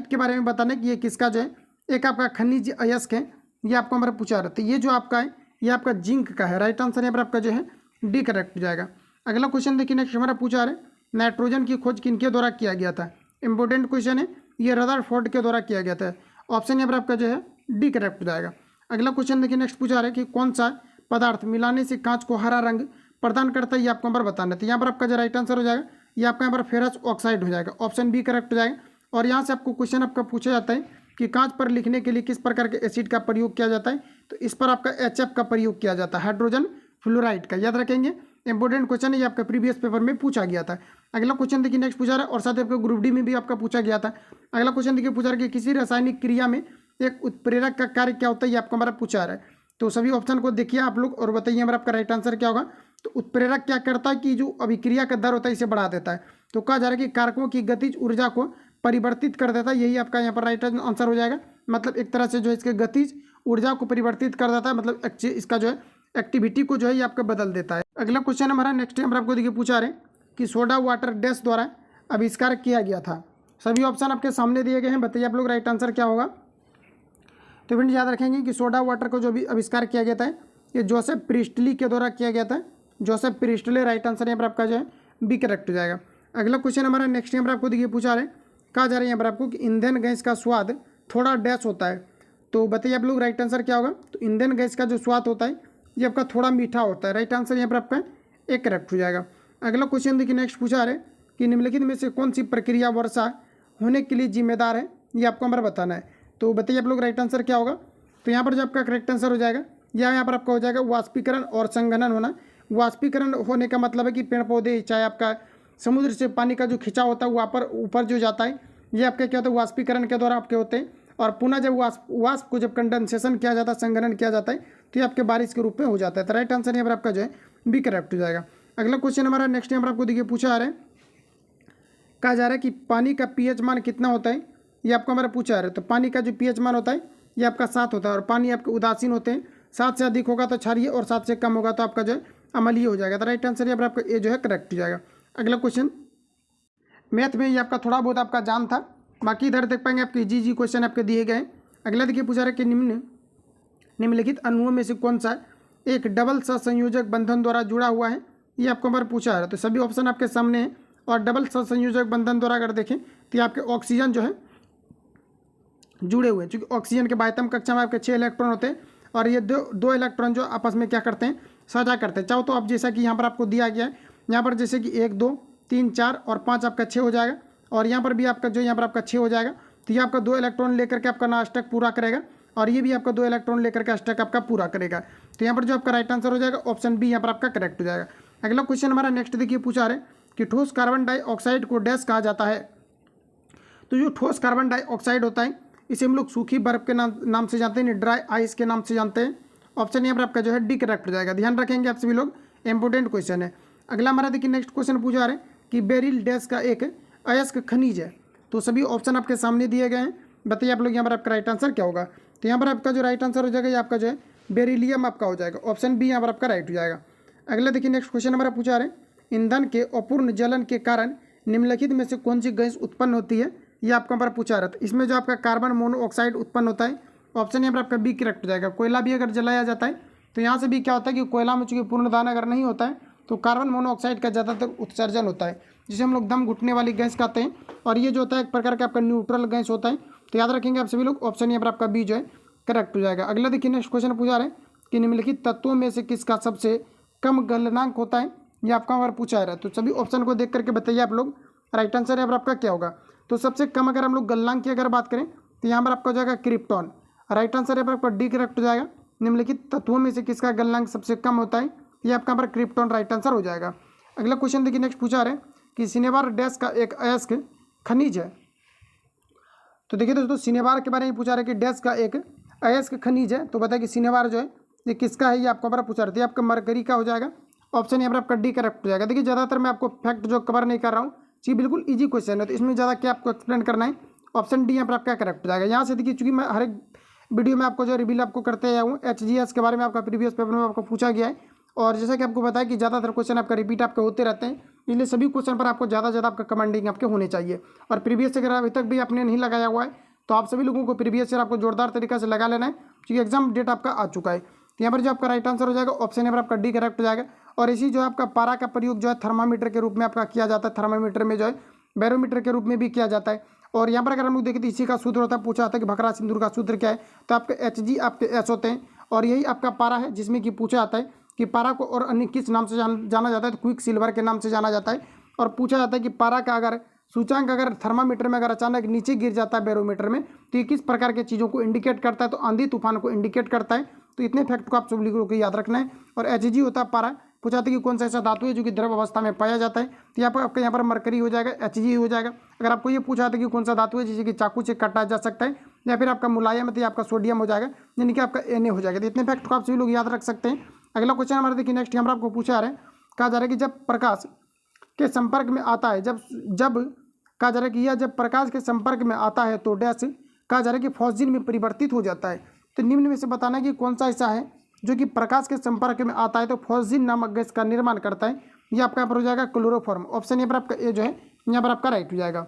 के बारे में बताना कि ये किसका जो है एक आपका खनिज अयस्क है, ये आपको हमारा पूछा रहा है। तो ये जो आपका है ये आपका जिंक का है। राइट आंसर यहाँ पर आपका जो है डी करेक्ट हो जाएगा। अगला क्वेश्चन देखिए, नेक्स्ट हमारा पूछा रहा है, नाइट्रोजन की खोज किनके द्वारा किया गया था। इंपॉर्टेंट क्वेश्चन है, ये रदरफोर्ड के द्वारा किया गया था। ऑप्शन यहाँ पर आपका जो है डी करेक्ट हो जाएगा। अगला क्वेश्चन देखिए, नेक्स्ट पूछा रहा है कि कौन सा पदार्थ मिलाने से कांच को हरा रंग प्रदान करता है, ये आपको यहाँ पर बताना है। तो यहाँ पर आपका जो राइट आंसर हो जाएगा ये आपका यहाँ पर फेरस ऑक्साइड हो जाएगा। ऑप्शन बी करेक्ट हो जाएगा। और यहाँ से आपको क्वेश्चन आपका पूछा जाता है कि कांच पर लिखने के लिए किस प्रकार के एसिड का प्रयोग किया जाता है, तो इस पर आपका HF का प्रयोग किया जाता है, हाइड्रोजन फ्लोराइड का। याद रखेंगे, इंपॉर्टेंट क्वेश्चन है, ये आपका प्रीवियस पेपर में पूछा गया था। अगला क्वेश्चन देखिए, नेक्स्ट पूछा रहा है और साथ ही आपका ग्रुप डी में भी आपका पूछा गया था। अगला क्वेश्चन देखिए, पूछा रहा है कि किसी रासायनिक क्रिया में एक उत्प्रेरक का कार्य क्या होता है, ये आपको हमारा पूछा रहा है। तो सभी ऑप्शन को देखिए आप लोग और बताइए हमारा आपका राइट आंसर क्या होगा। तो उत्प्रेरक क्या करता है कि जो अभिक्रिया का दर होता है इसे बढ़ा देता है। तो कहा जा रहा है कि कारकों की गतिज ऊर्जा को परिवर्तित कर देता है, यही आपका यहाँ पर राइट आंसर हो जाएगा। मतलब एक तरह से जो है इसके गतिज ऊर्जा को परिवर्तित कर देता है, मतलब इसका जो है एक्टिविटी को जो है ये आपका बदल देता है। अगला क्वेश्चन हमारा नेक्स्ट टाइम आपको देखिए पूछा रहे कि सोडा वाटर डैश द्वारा आविष्कार किया गया था। सभी ऑप्शन आपके सामने दिए गए हैं, बताइए आप लोग राइट आंसर क्या होगा। तो फ्रेंड्स याद रखेंगे कि सोडा वाटर को जो भी आविष्कार किया गया था ये जोसेफ प्रिस्टली के द्वारा किया गया था। जोसेफ प्रिस्टली राइट आंसर यहाँ पर आपका जो है बी करेक्ट हो जाएगा। अगला क्वेश्चन हमारा नेक्स्ट यहाँ पर आपको देखिए पूछा रहे, कहा जा रहा है यहाँ पर आपको कि ईंधन गैस का स्वाद थोड़ा डैश होता है। तो बताइए आप लोग राइट आंसर क्या होगा। तो ईंधन गैस का जो स्वाद होता है ये आपका थोड़ा मीठा होता है। राइट आंसर यहाँ पर आपका एक करेक्ट हो जाएगा। अगला क्वेश्चन देखिए, नेक्स्ट पूछा रहे कि निम्नलिखित में से कौन सी प्रक्रिया वर्षा होने के लिए जिम्मेदार है, ये आपको हमारा बताना है। तो बताइए आप लोग राइट आंसर क्या होगा। तो यहाँ पर जो आपका करेक्ट आंसर हो जाएगा या यहाँ पर आपका हो जाएगा वाष्पीकरण और संघनन होना। वाष्पीकरण होने का मतलब है कि पेड़ पौधे चाहे आपका समुद्र से पानी का जो खिंचाव होता है वो ऊपर जो जाता है, ये आपके क्या होता है वाष्पीकरण के द्वारा आपके होते हैं। और पुनः जब वाष्प को जब कंडेंसेशन किया जाता है, संघनन किया जाता है, तो ये आपके बारिश के रूप में हो जाता है। तो राइट आंसर यहाँ पर आपका जो है बी करेक्ट हो जाएगा। अगला क्वेश्चन हमारा नेक्स्ट यहाँ पर आपको देखिए पूछा जा रहा है, कहा जा रहा है कि पानी का pH मान कितना होता है, ये आपको हमारा पूछा जा रहा है। तो पानी का जो pH मान होता है ये आपका 7 होता है और पानी आपके उदासीन होते हैं। 7 से अधिक होगा तो क्षारीय और 7 से कम होगा तो आपका जो है अम्लीय हो जाएगा। तो राइट आंसर यहाँ पर आपका ए जो है करेक्ट हो जाएगा। अगला क्वेश्चन मैथ में ये आपका थोड़ा बहुत आपका जान था, बाकी इधर देख पाएंगे आपके जी क्वेश्चन आपके दिए गए। अगला देखिए पूछा रहा है कि निम्नलिखित अणुओं में से कौन सा एक डबल सहसंयोजक बंधन द्वारा जुड़ा हुआ है, ये आपको हमारा पूछा रहा है। तो सभी ऑप्शन आपके सामने हैं और डबल सहसंयोजक बंधन द्वारा अगर देखें तो ये आपके ऑक्सीजन जो है जुड़े हुए हैं, क्योंकि ऑक्सीजन के बाह्यतम कक्षा में आपके 6 इलेक्ट्रॉन होते हैं और ये दो इलेक्ट्रॉन जो आपस में क्या करते हैं साझा करते हैं। चाहो तो आप जैसा कि यहाँ पर आपको दिया गया है, यहाँ पर जैसे कि 1 2 3 4 और 5 आपका 6 हो जाएगा और यहाँ पर भी आपका जो यहाँ पर आपका 6 हो जाएगा। तो ये आपका 2 इलेक्ट्रॉन लेकर के आपका अष्टक पूरा करेगा और ये भी आपका 2 इलेक्ट्रॉन लेकर के अष्टक आपका पूरा करेगा। तो यहाँ पर जो आपका राइट आंसर हो जाएगा ऑप्शन बी यहाँ पर आपका करेक्ट हो जाएगा। अगला क्वेश्चन हमारा नेक्स्ट देखिए पूछा रहे कि ठोस कार्बन डाइऑक्साइड को डैश कहा जाता है। तो जो ठोस कार्बन डाइऑक्साइड होता है इसे हम लोग सूखी बर्फ के नाम से जानते हैं, ड्राई आइस के नाम से जानते हैं। ऑप्शन यहाँ पर आपका जो है डी करेक्ट हो जाएगा। ध्यान रखेंगे आप सभी लोग, इंपोर्टेंट क्वेश्चन है। अगला हमारा देखिए नेक्स्ट क्वेश्चन पूछा रहे कि बेरिल डैश का एक अयस्क खनिज है। तो सभी ऑप्शन आपके सामने दिए गए हैं, बताइए आप लोग यहाँ पर आपका राइट आंसर क्या होगा। तो यहाँ पर आपका जो राइट आंसर हो जाएगा ये आपका जो है बेरिलियम आपका हो जाएगा। ऑप्शन बी यहाँ पर आपका राइट हो जाएगा। अगला देखिए नेक्स्ट क्वेश्चन हमारा पूछा रहे ईंधन के अपूर्ण जलन के कारण निम्नलिखित में से कौन सी गैस उत्पन्न होती है, ये आपका हमारा पूछा रहा था। इसमें जो आपका कार्बन मोनोऑक्साइड उत्पन्न होता है, ऑप्शन यहाँ पर आपका बी करेक्ट हो जाएगा। कोयला भी अगर जलाया जाता है तो यहाँ से भी क्या होता है कि कोयला में चूंकि पूर्ण दहन अगर नहीं होता है तो कार्बन मोनोऑक्साइड का ज़्यादातर उत्सर्जन होता है, जिसे हम लोग दम घुटने वाली गैस कहते हैं। और ये जो होता है एक प्रकार का आपका न्यूट्रल गैस होता है। तो याद रखेंगे आप सभी लोग, ऑप्शन यहाँ पर आपका बी जो है करेक्ट हो जाएगा। अगला देखिए नेक्स्ट क्वेश्चन पूछा रहे कि निम्नलिखित तत्वों में से किसका सबसे कम गलनांक होता है, ये आपका हमारा पूछा रहा है। तो सभी ऑप्शन को देख करके बताइए आप लोग राइट आंसर यहाँ पर आपका क्या होगा। तो सबसे कम अगर हम लोग गलनांक की अगर बात करें तो यहाँ पर आपका हो जाएगा क्रिप्टॉन। राइट आंसर यहाँ पर आपका डी करेक्ट हो जाएगा। निम्नलिखित तत्वों में से किसका गलनांक सबसे कम होता है, ये आपका यहाँ पर क्रिप्टॉन राइट आंसर हो जाएगा। अगला क्वेश्चन देखिए, नेक्स्ट पूछा रहे कि सिनेबार डैश का एक अयस्क खनिज है। तो देखिए दोस्तों, सिनेबार के बारे में पूछा रहा है कि डैश का एक अयस्क खनिज है। तो बताइए कि सिनेबार जो है ये किसका है, ये आपको हमारा पूछा रहा है। आपका मरकरी का हो जाएगा। ऑप्शन यहाँ पर आपका डी करेक्ट हो जाएगा। देखिए ज़्यादातर मैं आपको फैक्ट जो कवर नहीं कर रहा हूँ, जी बिल्कुल इजी क्वेश्चन है, तो इसमें ज़्यादा क्या आपको एक्सप्लेन करना है। ऑप्शन डी यहाँ पर आपका करेक्ट हो जाएगा। यहाँ से देखिए, चूंकि मैं हर एक वीडियो में आपको जो रिवील आपको करते आया हूँ, HGS के बारे में आपका प्रीवियस पेपर में आपको पूछा गया है, और जैसा कि आपको बताया कि ज़्यादातर क्वेश्चन आपका रिपीट आपके होते रहते हैं, इसलिए सभी क्वेश्चन पर आपको ज़्यादा आपका कमेंटिंग आपके होने चाहिए। और प्रीवियस अगर अभी तक भी आपने नहीं लगाया हुआ है तो आप सभी लोगों को प्रीवियस ईयर आपको जोरदार तरीके से लगा लेना है, क्योंकि एग्जाम डेट आपका आ चुका है। तो यहाँ पर जो आपका राइट आंसर हो जाएगा ऑप्शन यहाँ पर आपका डी करेक्ट हो जाएगा। और इसी जो आपका पारा का प्रयोग जो है थर्मामीटर के रूप में आपका किया जाता है, थर्मामीटर में जो है बैरोमीटर के रूप में भी किया जाता है। और यहाँ पर अगर हम लोग देखें तो इसी का सूत्र होता है, पूछा जाता है कि भखरा सिंदूर का सूत्र क्या है, तो आपके Hg आपके S होते हैं, और यही आपका पारा है जिसमें कि पूछा जाता है कि पारा को और अन्य किस नाम से जाना जाता है, तो क्विक सिल्वर के नाम से जाना जाता है। और पूछा जाता है कि पारा का अगर सूचांक अगर थर्मामीटर में अगर अचानक नीचे गिर जाता है बैरोमीटर में, तो ये किस प्रकार के चीज़ों को इंडिकेट करता है, तो आंधी तूफान को इंडिकेट करता है। तो इतने फैक्ट को आप सभी लोगों को याद रखना है। और Hg होता है पारा। पूछा था कि कौन सा ऐसा धातु है जो कि द्रव अवस्था में पाया जाता है, तो यहाँ पर आपका यहाँ पर मरकरी हो जाएगा, Hg हो जाएगा। अगर आपको ये पूछा था कि कौन सा धातु है जिसे कि चाकू से काटा जा सकता है, या फिर आपका मुलायम है, तो आपका सोडियम हो जाएगा, यानी कि आपका Na हो जाएगा। तो इतने फैक्ट को आप सभी लोग याद रख सकते हैं। अगला क्वेश्चन हमारा देखिए, नेक्स्ट यहाँ पर आपको पूछा रहा है, कहा जा रहा है कि जब प्रकाश के संपर्क में आता है, जब कहा जा रहा है कि यह जब प्रकाश के संपर्क में आता है तो डैश कहा जा रहा है कि फॉस्जिन में परिवर्तित हो जाता है। तो निम्न में से बताना है कि कौन सा ऐसा है जो कि प्रकाश के संपर्क में आता है तो फॉस्जिन नामक गैस का निर्माण करता है। ये आपका यहाँ पर हो जाएगा क्लोरोफॉर्म। ऑप्शन यहाँ पर आपका ए जो है यहाँ पर आपका राइट हो जाएगा।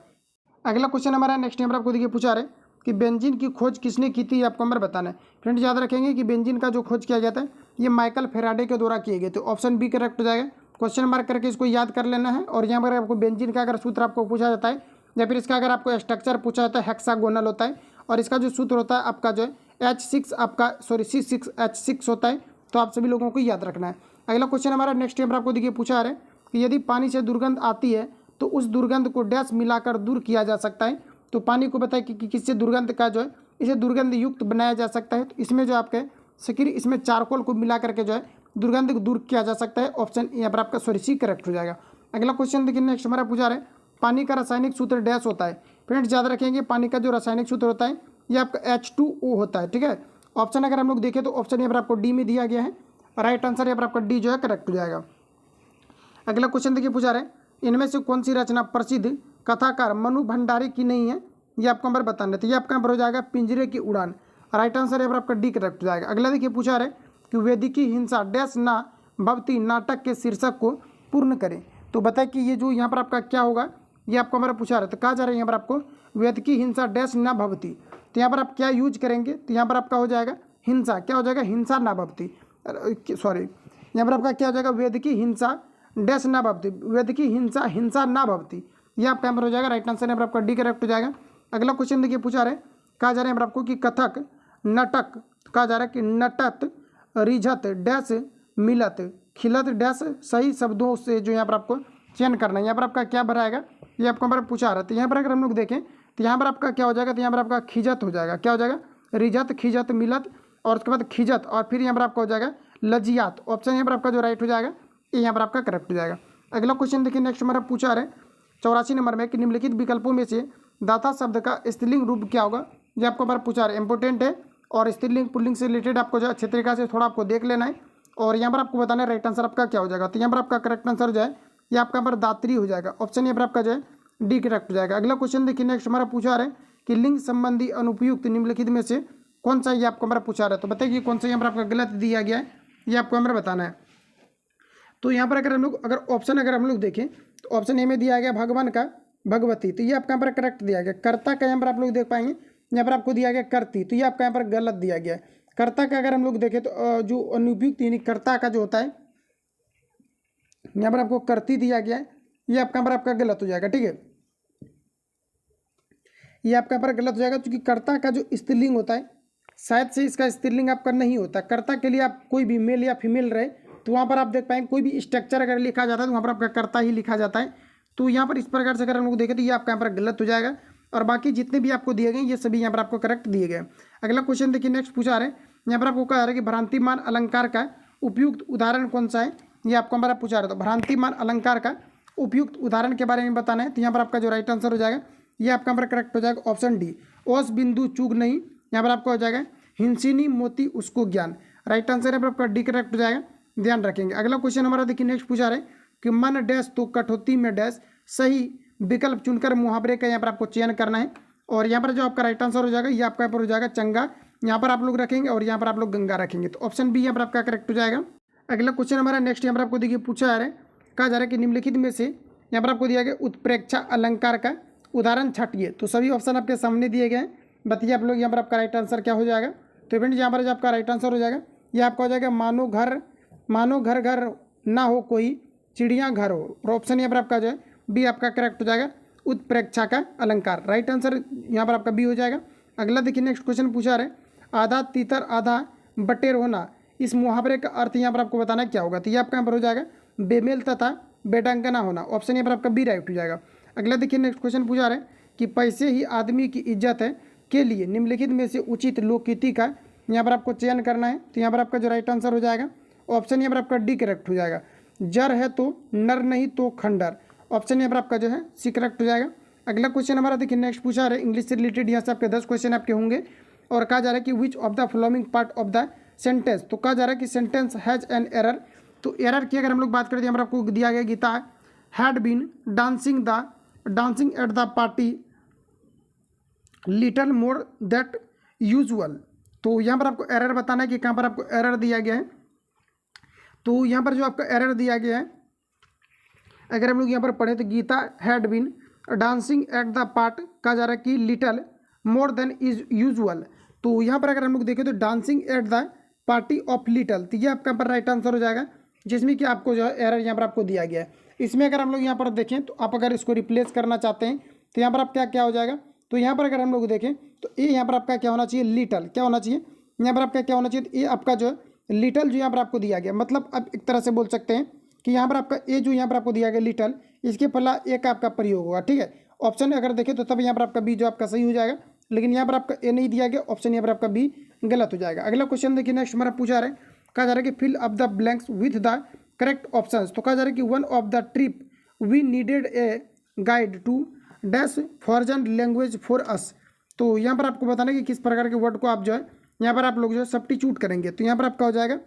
अगला क्वेश्चन हमारा नेक्स्ट यहाँ पर आपको देखिए पूछा रहे कि बेंजीन की खोज किसने की थी, आपको हमारे बताना है। फ्रेंड्स याद रखेंगे कि बेंजीन का जो खोज किया गया था ये माइकल फेराडे के द्वारा किए गए, तो ऑप्शन बी करेक्ट हो जाएगा। क्वेश्चन मार्क करके इसको याद कर लेना है। और यहाँ पर आपको बेंजीन का अगर सूत्र आपको पूछा जाता है, या फिर इसका अगर आपको स्ट्रक्चर पूछा जाता है, हेक्सागोनल होता है, और इसका जो सूत्र होता है आपका जो है H6 आपका C6H6 होता है। तो आप सभी लोगों को याद रखना है। अगला क्वेश्चन हमारा नेक्स्ट यहाँ पर आपको देखिए पूछा रहे कि यदि पानी से दुर्गंध आती है तो उस दुर्गंध को डैश मिलाकर दूर किया जा सकता है। तो पानी को बताए कि किससे दुर्गंध का जो है इसे दुर्गंध युक्त बनाया जा सकता है। तो इसमें जो आपके सिकिर इसमें चारकोल को मिला करके जो है दुर्गंध को दूर किया जा सकता है। ऑप्शन यहाँ पर आपका सी करेक्ट हो जाएगा। अगला क्वेश्चन देखिए, नेक्स्ट हमारा पूछा रहे पानी का रासायनिक सूत्र डैश होता है। फ्रेंड्स याद रखेंगे पानी का जो रासायनिक सूत्र होता है ये आपका H2O होता है, ठीक है। ऑप्शन अगर हम लोग देखें तो ऑप्शन यहाँ पर आपको डी में दिया गया है, राइट आंसर यहाँ पर आपका डी जो है करेक्ट हो जाएगा। अगला क्वेश्चन देखिए पूछा रहे इनमें से कौन सी रचना प्रसिद्ध कथाकार मनु भंडारी की नहीं है, ये आपको नंबर बताना है। तो ये आपका नंबर हो जाएगा पिंजरे की उड़ान, राइट आंसर यहाँ पर आपका डी करेक्ट हो जाएगा। अगला देखिए पूछा रहे कि वेदिकी हिंसा डैश ना भवती नाटक के शीर्षक को पूर्ण करें। तो बताए कि ये जो यहाँ पर आपका क्या होगा, ये आपको हमारा पूछा रहा है। तो कहा जा रहा है यहाँ पर आपको वेदिकी हिंसा डैश ना भवती, तो यहाँ पर आप क्या यूज करेंगे, तो यहाँ पर आपका हो जाएगा हिंसा, क्या हो जाएगा हिंसा ना भवती, सॉरी यहाँ पर आपका क्या हो जाएगा वेदिकी हिंसा डैश ना भवती, वेदिकी हिंसा हिंसा ना भवती, ये आपका यहाँ पर हो जाएगा राइट आंसर यहाँ पर आपका डी करेक्ट हो जाएगा। अगला क्वेश्चन देखिए पूछा रहे कहा जा रहा है यहाँ पर आपको कि कथक नटक कहा जा रहा है कि नटत रिझत डैश मिलत खिलत डैश सही शब्दों से जो यहाँ पर आपको चयन करना है। यहाँ पर आपका क्या भराएगा, ये आपको हमारा पूछा रहा है। तो यहाँ पर अगर हम लोग देखें तो यहाँ पर आपका क्या हो जाएगा, तो यहाँ पर आपका खिजत हो जाएगा, क्या हो जाएगा रिझत खिजत मिलत, और उसके बाद खिजत, और फिर यहाँ पर आपका हो जाएगा लजियात। ऑप्शन यहाँ पर आपका जो राइट हो जाएगा ये यहाँ पर आपका करेक्ट हो जाएगा। अगला क्वेश्चन देखिए नेक्स्ट हमारा पूछा रहे 84 नंबर में कि निम्नलिखित विकल्पों में से दाता शब्द का स्त्रीलिंग रूप क्या होगा, ये आपको हमारा पूछा रहे इंपॉर्टेंट है। और स्त्रीलिंग पुल्लिंग से रिलेटेड आपको जो अच्छे तरीके से थोड़ा आपको देख लेना है, और यहाँ पर आपको बताना है राइट आंसर आपका क्या हो जाएगा। तो यहाँ पर आपका करेक्ट आंसर हो जाए ये आपका यहाँ पर दात्री हो जाएगा। ऑप्शन यहाँ पर आपका जो है डी करेक्ट हो जाएगा। अगला क्वेश्चन देखिए नेक्स्ट हमारा पूछा रहे कि लिंग संबंधी अनुपयुक्त निम्नलिखित में से कौन सा ये आपको हमारा पूछा रहा है। तो बताइए कौन सा यहाँ पर आपका गलत दिया गया है, ये आपको हमारा बताना है। तो यहाँ पर अगर हम लोग ऑप्शन अगर हम लोग देखें तो ऑप्शन ए में दिया गया भगवान का भगवती, तो ये आपका यहाँ पर करेक्ट दिया गया। कर्ता का यहाँ पर आप लोग देख पाएंगे यहाँ पर आपको दिया गया करती, तो ये आपका यहाँ पर गलत दिया गया है। कर्ता का अगर हम लोग देखें तो जो अनुपयुक्त यानी कर्ता का जो होता है यहाँ पर आपको करती दिया गया है, ये आपका यहाँ पर आपका गलत हो जाएगा, ठीक है। ये आपका यहाँ पर गलत हो जाएगा क्योंकि कर्ता का जो स्त्रीलिंग होता है शायद से इसका स्त्रीलिंग आपका नहीं होता। कर्ता के लिए आप कोई भी मेल या फीमेल रहे तो वहाँ पर आप देख पाएंगे कोई भी स्ट्रक्चर अगर लिखा जाता है तो वहाँ पर आपका कर्ता ही लिखा जाता है। तो यहाँ पर इस प्रकार से अगर हम लोग देखें तो ये आपका यहाँ पर गलत हो जाएगा। और बाकी जितने भी आपको दिए गए ये सभी यहाँ पर आपको करेक्ट दिए गए। अगला क्वेश्चन देखिए, नेक्स्ट पूछा रहे यहाँ पर आपको कहा जा रहा है कि भ्रांतिमान अलंकार का उपयुक्त उदाहरण कौन सा है, ये आपको हमारा पूछा रहा है। तो भ्रांतिमान अलंकार का उपयुक्त उदाहरण के बारे में बताना है। तो यहाँ पर आपका जो राइट आंसर हो जाएगा ये आपका हमारा करेक्ट हो जाएगा ऑप्शन डी, ओस बिंदु चूग नहीं। यहाँ पर आपको हो जाएगा हिंसिनी मोती उसको ज्ञान, राइट आंसर है आपका डी करेक्ट हो जाएगा, ध्यान रखेंगे। अगला क्वेश्चन हमारा देखिए, नेक्स्ट पूछा रहे कि मन डैश तो कठौती में डैश, सही विकल्प चुनकर मुहावरे का यहाँ पर आपको चयन करना है। और यहाँ पर जो आपका राइट आंसर हो जाएगा ये आपका यहाँ पर हो जाएगा चंगा, यहाँ पर आप लोग रखेंगे और यहाँ पर आप लोग गंगा रखेंगे। तो ऑप्शन बी यहाँ पर आपका करेक्ट हो जाएगा। अगला क्वेश्चन हमारा नेक्स्ट यहाँ पर आपको देखिए पूछा जा रहा है, कहा जा रहा है कि निम्नलिखित में से यहाँ पर आपको दिया गया उत्प्रेक्षा अलंकार का उदाहरण छाटिए। तो सभी ऑप्शन आपके सामने दिए गए हैं, बताइए आप लोग यहाँ पर आपका राइट आंसर क्या हो जाएगा। तो फ्रेंड्स यहाँ पर जो आपका राइट आंसर हो जाएगा ये आपका हो जाएगा मानो घर घर ना हो कोई चिड़िया घर हो। और ऑप्शन यहाँ पर आपका जो है बी आपका करेक्ट हो जाएगा, उत्प्रेक्षा का अलंकार, राइट आंसर यहाँ पर आपका बी हो जाएगा। अगला देखिए, नेक्स्ट क्वेश्चन पूछा रहे आधा तीतर आधा बटेर होना, इस मुहावरे का अर्थ यहाँ पर आपको बताना क्या होगा। तो ये आपका यहाँ पर हो जाएगा बेमेल तथा बेढंगा होना, ऑप्शन यहाँ पर आपका बी राइट हो जाएगा। अगला देखिए, नेक्स्ट क्वेश्चन पूछा रहे कि पैसे ही आदमी की इज्जत है के लिए निम्नलिखित में से उचित लोकगीति का यहाँ पर आपको चयन करना है। तो यहाँ पर आपका जो राइट आंसर हो जाएगा ऑप्शन यहाँ पर आपका डी करेक्ट हो जाएगा, जर है तो नर नहीं तो खंडर, ऑप्शन यहाँ पर आपका जो है सी करेक्ट हो जाएगा। अगला क्वेश्चन हमारा देखिए, नेक्स्ट पूछा रहे इंग्लिश से रिलेटेड, यहाँ से आपके 10 क्वेश्चन आपके होंगे। और कहा जा रहा है कि which of the following part of the sentence, तो कहा जा रहा है कि सेंटेंस हैज एन एरर। तो एरर की अगर हम लोग बात करें तो यहाँ पर आपको दिया गया Geeta had been dancing at the party little more that usual. तो यहाँ पर आपको एरर बताना है कि कहाँ पर आपको एरर दिया गया है। तो यहाँ पर जो आपका एरर दिया गया है, अगर हम लोग यहाँ पर पढ़े तो Geeta had been dancing at the part, कहा जा रहा है कि little more than is usual. तो यहाँ पर अगर हम लोग देखें तो dancing at the party of little, तो ये आपका पर राइट आंसर हो जाएगा, जिसमें कि आपको जो है एरर यहाँ पर आपको दिया गया है। इसमें अगर हम लोग यहाँ पर देखें तो आप अगर इसको रिप्लेस करना चाहते हैं तो यहाँ पर आप क्या हो जाएगा। तो यहाँ पर अगर हम लोग देखें तो ये यहाँ पर आपका क्या होना चाहिए, लिटल क्या होना चाहिए, यहाँ पर आपका क्या होना चाहिए, ये आपका जो है लिटल जो यहाँ पर आपको दिया गया, मतलब अब एक तरह से बोल सकते हैं कि यहाँ पर आपका ए जो यहाँ पर आपको दिया गया लिटल, इसके पहला ए का आपका प्रयोग होगा, ठीक है। ऑप्शन अगर देखें तो तब यहाँ पर आपका बी जो आपका सही हो जाएगा, लेकिन यहाँ पर आपका ए नहीं दिया गया, ऑप्शन यहाँ पर आपका बी गलत हो जाएगा। अगला क्वेश्चन देखिए, नेक्स्ट हमारा पूछा रहा है, कहा जा रहा है कि fill up the blanks with the correct options. तो कहा जा रहा है कि one of the trip we needed a guide to dash foreign language for us. तो यहाँ पर आपको बताना है कि किस प्रकार के वर्ड को आप जो है यहाँ पर आप लोग जो है सब्स्टिट्यूट करेंगे। तो यहाँ पर आपका हो जाएगा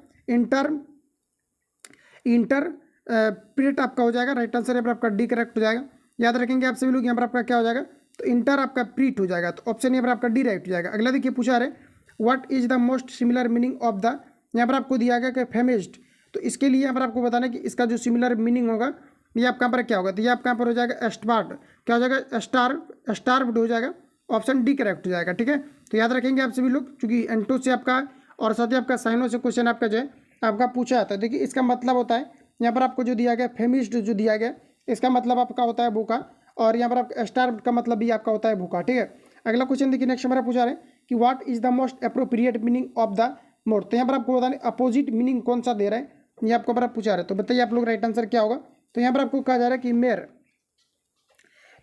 इंटरप्रेट आपका हो जाएगा, राइट आंसर यहाँ पर आपका डी करेक्ट हो जाएगा। याद रखेंगे आप सभी लोग, यहाँ पर आपका क्या हो जाएगा, तो इंटर आपका प्रीट हो जाएगा, तो ऑप्शन यहाँ पर आपका डी राइट हो जाएगा। अगला देखिए पूछा रहे what is the most similar meaning of the, यहाँ पर आपको दिया गया कि फेमिस्ट। तो इसके लिए यहाँ पर आपको बताना है कि इसका जो सिमिलर मीनिंग होगा ये आपका यहाँ पर क्या होगा। तो ये आपका यहाँ पर हो जाएगा एस्टार्ड, क्या हो जाएगा, स्टार्व्ड हो जाएगा, ऑप्शन डी करेक्ट हो जाएगा, ठीक है। तो याद रखेंगे आप सभी लोग, चूंकि एंटो से आपका और साथ ही आपका साइनो से क्वेश्चन आपका जो है आपका पूछा जाता है। देखिए इसका मतलब होता है यहाँ पर आपको जो दिया गया फेमिस्ट जो दिया गया, इसका मतलब आपका होता है भूखा, और यहाँ पर आपका स्टार्व्ड का मतलब भी आपका होता है भूखा, ठीक है। अगला क्वेश्चन देखिए, नेक्स्ट हमारा पूछा रहे कि what is the most appropriate meaning of the mode. तो यहाँ पर आपको बताना अपोजिट मीनिंग कौन सा दे रहा है, ये आपको पर आप पूछा रहे, तो बताइए आप लोग राइट आंसर क्या होगा। तो यहाँ पर आपको कहा जा रहा है कि मेयर।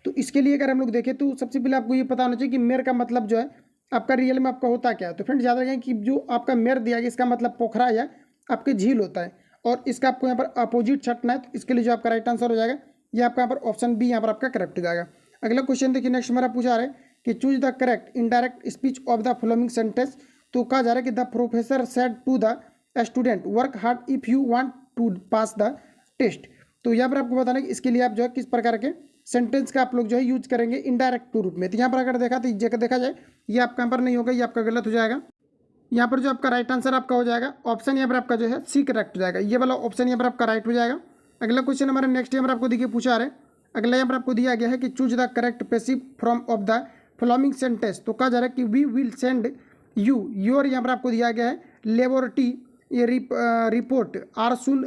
तो इसके लिए अगर हम लोग देखें तो सबसे पहले आपको ये पता होना चाहिए कि मेयर का मतलब जो है आपका रियल में आपका होता क्या है। तो फ्रेंड्स याद रखें कि जो आपका मेयर दिया गया इसका मतलब पोखरा या आपके झील होता है, और इसका आपको यहाँ पर अपोजिट छटना है। तो इसके लिए जो आपका राइट आंसर हो जाएगा ये आपका यहाँ पर ऑप्शन बी यहाँ पर आपका करेक्ट हो जाएगा। अगला क्वेश्चन देखिए, नेक्स्ट हमारा पूछा रहा है कि choose the correct indirect speech of the following sentence. तो कहा जा रहा है कि the professor said to the student work hard if you want to pass the test. तो यहाँ पर आपको बताना है कि इसके लिए आप जो है किस प्रकार के सेंटेंस का आप लोग जो है यूज करेंगे इनडायरेक्ट रूप में। तो यहाँ पर अगर देखा तो देखा जाए ये आपका यहाँ पर नहीं होगा, ये आपका गलत हो जाएगा। यहाँ पर जो आपका राइट आंसर आपका हो जाएगा ऑप्शन यहाँ पर आपका जो है सी करेक्ट हो जाएगा, ये वाला ऑप्शन यहाँ पर आपका राइट हो जाएगा। अगला क्वेश्चन हमारा नेक्स्ट यहाँ पर आपको देखिए पूछा रहे, अगला यहाँ पर आपको दिया गया है कि choose the correct passive from of the following sentence. तो कहा जा रहा है कि we will send you your, यहाँ पर आपको दिया गया है लेबोरेटरी ये report are soon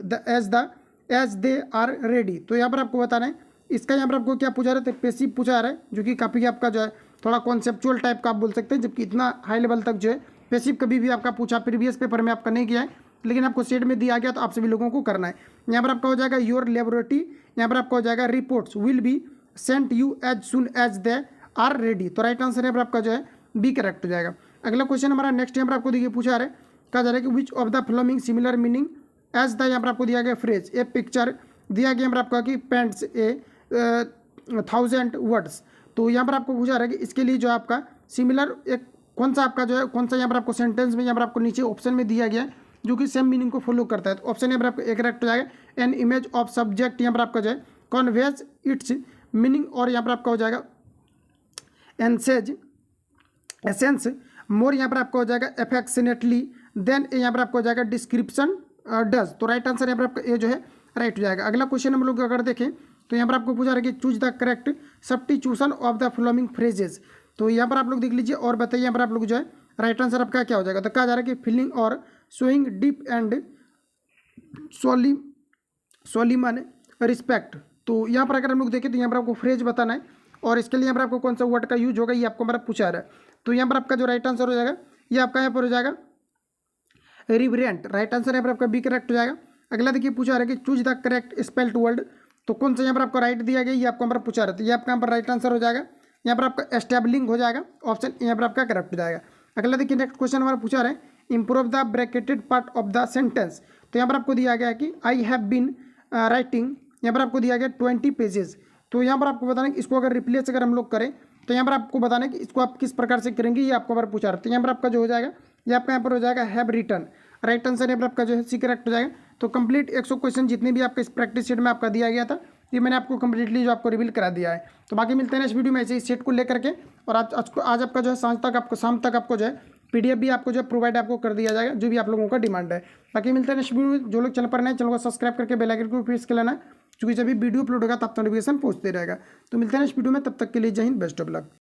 as they are ready. तो यहाँ पर आपको बताना है इसका यहाँ पर आपको क्या पूछा रहे थे, पैसिव पूछा रहा है, जो कि काफ़ी आपका जो है थोड़ा कॉन्सेप्चुअल टाइप का आप बोल सकते हैं, जबकि इतना हाई लेवल तक जो है पैसिव कभी भी आपका पूछा प्रीवियस पेपर में आपका नहीं किया है, लेकिन आपको सेट में दिया गया तो आप सभी लोगों को करना है। यहाँ पर आपका हो जाएगा योर लेबोरेटरी, यहाँ पर आपका हो जाएगा reports will be sent you as soon as they are ready. तो राइट आंसर यहाँ पर आपका जो है बी करेक्ट हो जाएगा। अगला क्वेश्चन हमारा नेक्स्ट यहाँ पर आपको देखिए पूछा है, कहा जा रहा है कि which of the following similar meaning as the, यहाँ पर आपको दिया गया फ्रेज ए पिक्चर दिया गया यहाँ पर आपका कि पेंट्स ए 1000 वर्ड्स। तो यहाँ पर आपको पूछा रहा है कि इसके लिए जो आपका सिमिलर एक कौन सा आपका जो है कौन सा यहाँ पर आपको सेंटेंस में यहाँ पर आपको नीचे ऑप्शन में दिया गया है जो कि सेम मीनिंग को फॉलो करता है। तो ऑप्शन यहाँ पर आपको एक करेक्ट हो जाएगा। एन इमेज ऑफ सब्जेक्ट यहाँ पर आपका जो है कॉन्वेज इट्स मीनिंग, और यहाँ पर आपका हो जाएगा एनसेज एसेंस मोर, यहाँ पर आपका हो जाएगा एफेक्शनेटली देन यहाँ पर आपको हो जाएगा डिस्क्रिप्शन डज। तो राइट आंसर यहाँ पर आपका ए जो है राइट हो जाएगा। अगला क्वेश्चन हम लोग अगर देखें तो यहाँ पर आपको पूछा रहा है कि choose the correct substitution of the flowing phrases. तो यहाँ पर आप लोग देख लीजिए और बताइए यहाँ पर आप लोग जो है राइट आंसर आपका क्या हो जाएगा। तो कहा जा रहा है कि फीलिंग और शोइंग डीप एंड सोलिमन रिस्पेक्ट। तो यहाँ पर अगर हम लोग देखें तो यहाँ पर आपको फ्रेज बताना है और इसके लिए यहाँ पर आपको कौन सा वर्ड का यूज होगा ये आपको हमारा पूछा रहा है। तो यहाँ पर आपका जो राइट आंसर हो जाएगा ये आपका यहाँ पर हो जाएगा रिवरेंट। राइट आंसर यहाँ पर आपका बी करेक्ट हो जाएगा। अगला देखिए पूछा रहा है कि choose the correct spelled word. तो कौन सा यहाँ पर आपको राइट दिया गया ये आपको हमारा पूछा रहा है। तो ये आपका यहाँ पर राइट आंसर हो जाएगा, यहाँ पर आपका एस्टेबलिंग हो जाएगा, ऑप्शन यहाँ पर आपका करेक्ट हो जाएगा। अगला देखिए नेक्स्ट क्वेश्चन हमारा पूछा रहा है improve the bracketed part of the sentence. तो यहाँ पर आपको दिया गया है कि आई हैव बीन राइटिंग, यहाँ पर आपको दिया गया 20 पेजेस। तो यहाँ पर आपको बताना है कि इसको अगर रिप्लेस अगर हम लोग करें तो यहाँ पर आपको बताना है कि इसको आप किस प्रकार से करेंगे ये आपको हमारा पूछा रहा है। तो यहाँ पर आपका जो हो जाएगा ये आपका यहाँ पर हो जाएगा हैव रिटर्न। राइट आंसर यहाँ पर आपका जो है सी करेक्ट हो जाएगा। तो कंप्लीट 100 क्वेश्चन जितने भी आपका इस प्रैक्टिस सेट में आपका दिया गया था ये मैंने आपको कंप्लीटली जो आपको रिवील करा दिया है। तो बाकी मिलते हैं इस वीडियो में ऐसे ही सेट को लेकर के, और आज आपका जो है सांझ तक आपको शाम तक आपको जो है पीडीएफ भी आपको जो है प्रोवाइड आपको कर दिया जाएगा जो भी आप लोगों का डिमांड है। बाकी मिलते हैं नेक्स्ट वीडियो में। जो लोग चैनल पर नए चैनल को सब्सक्राइब करके बेल आइकन को प्रेस कर लेना, क्योंकि जब भी वीडियो अपलोड होगा तब नोटिफिकेशन पहुंचते रहेगा। तो मिलते हैं नेक्स्ट वीडियो में, तब तक के लिए जय हिंद, बेस्ट ऑफ लक।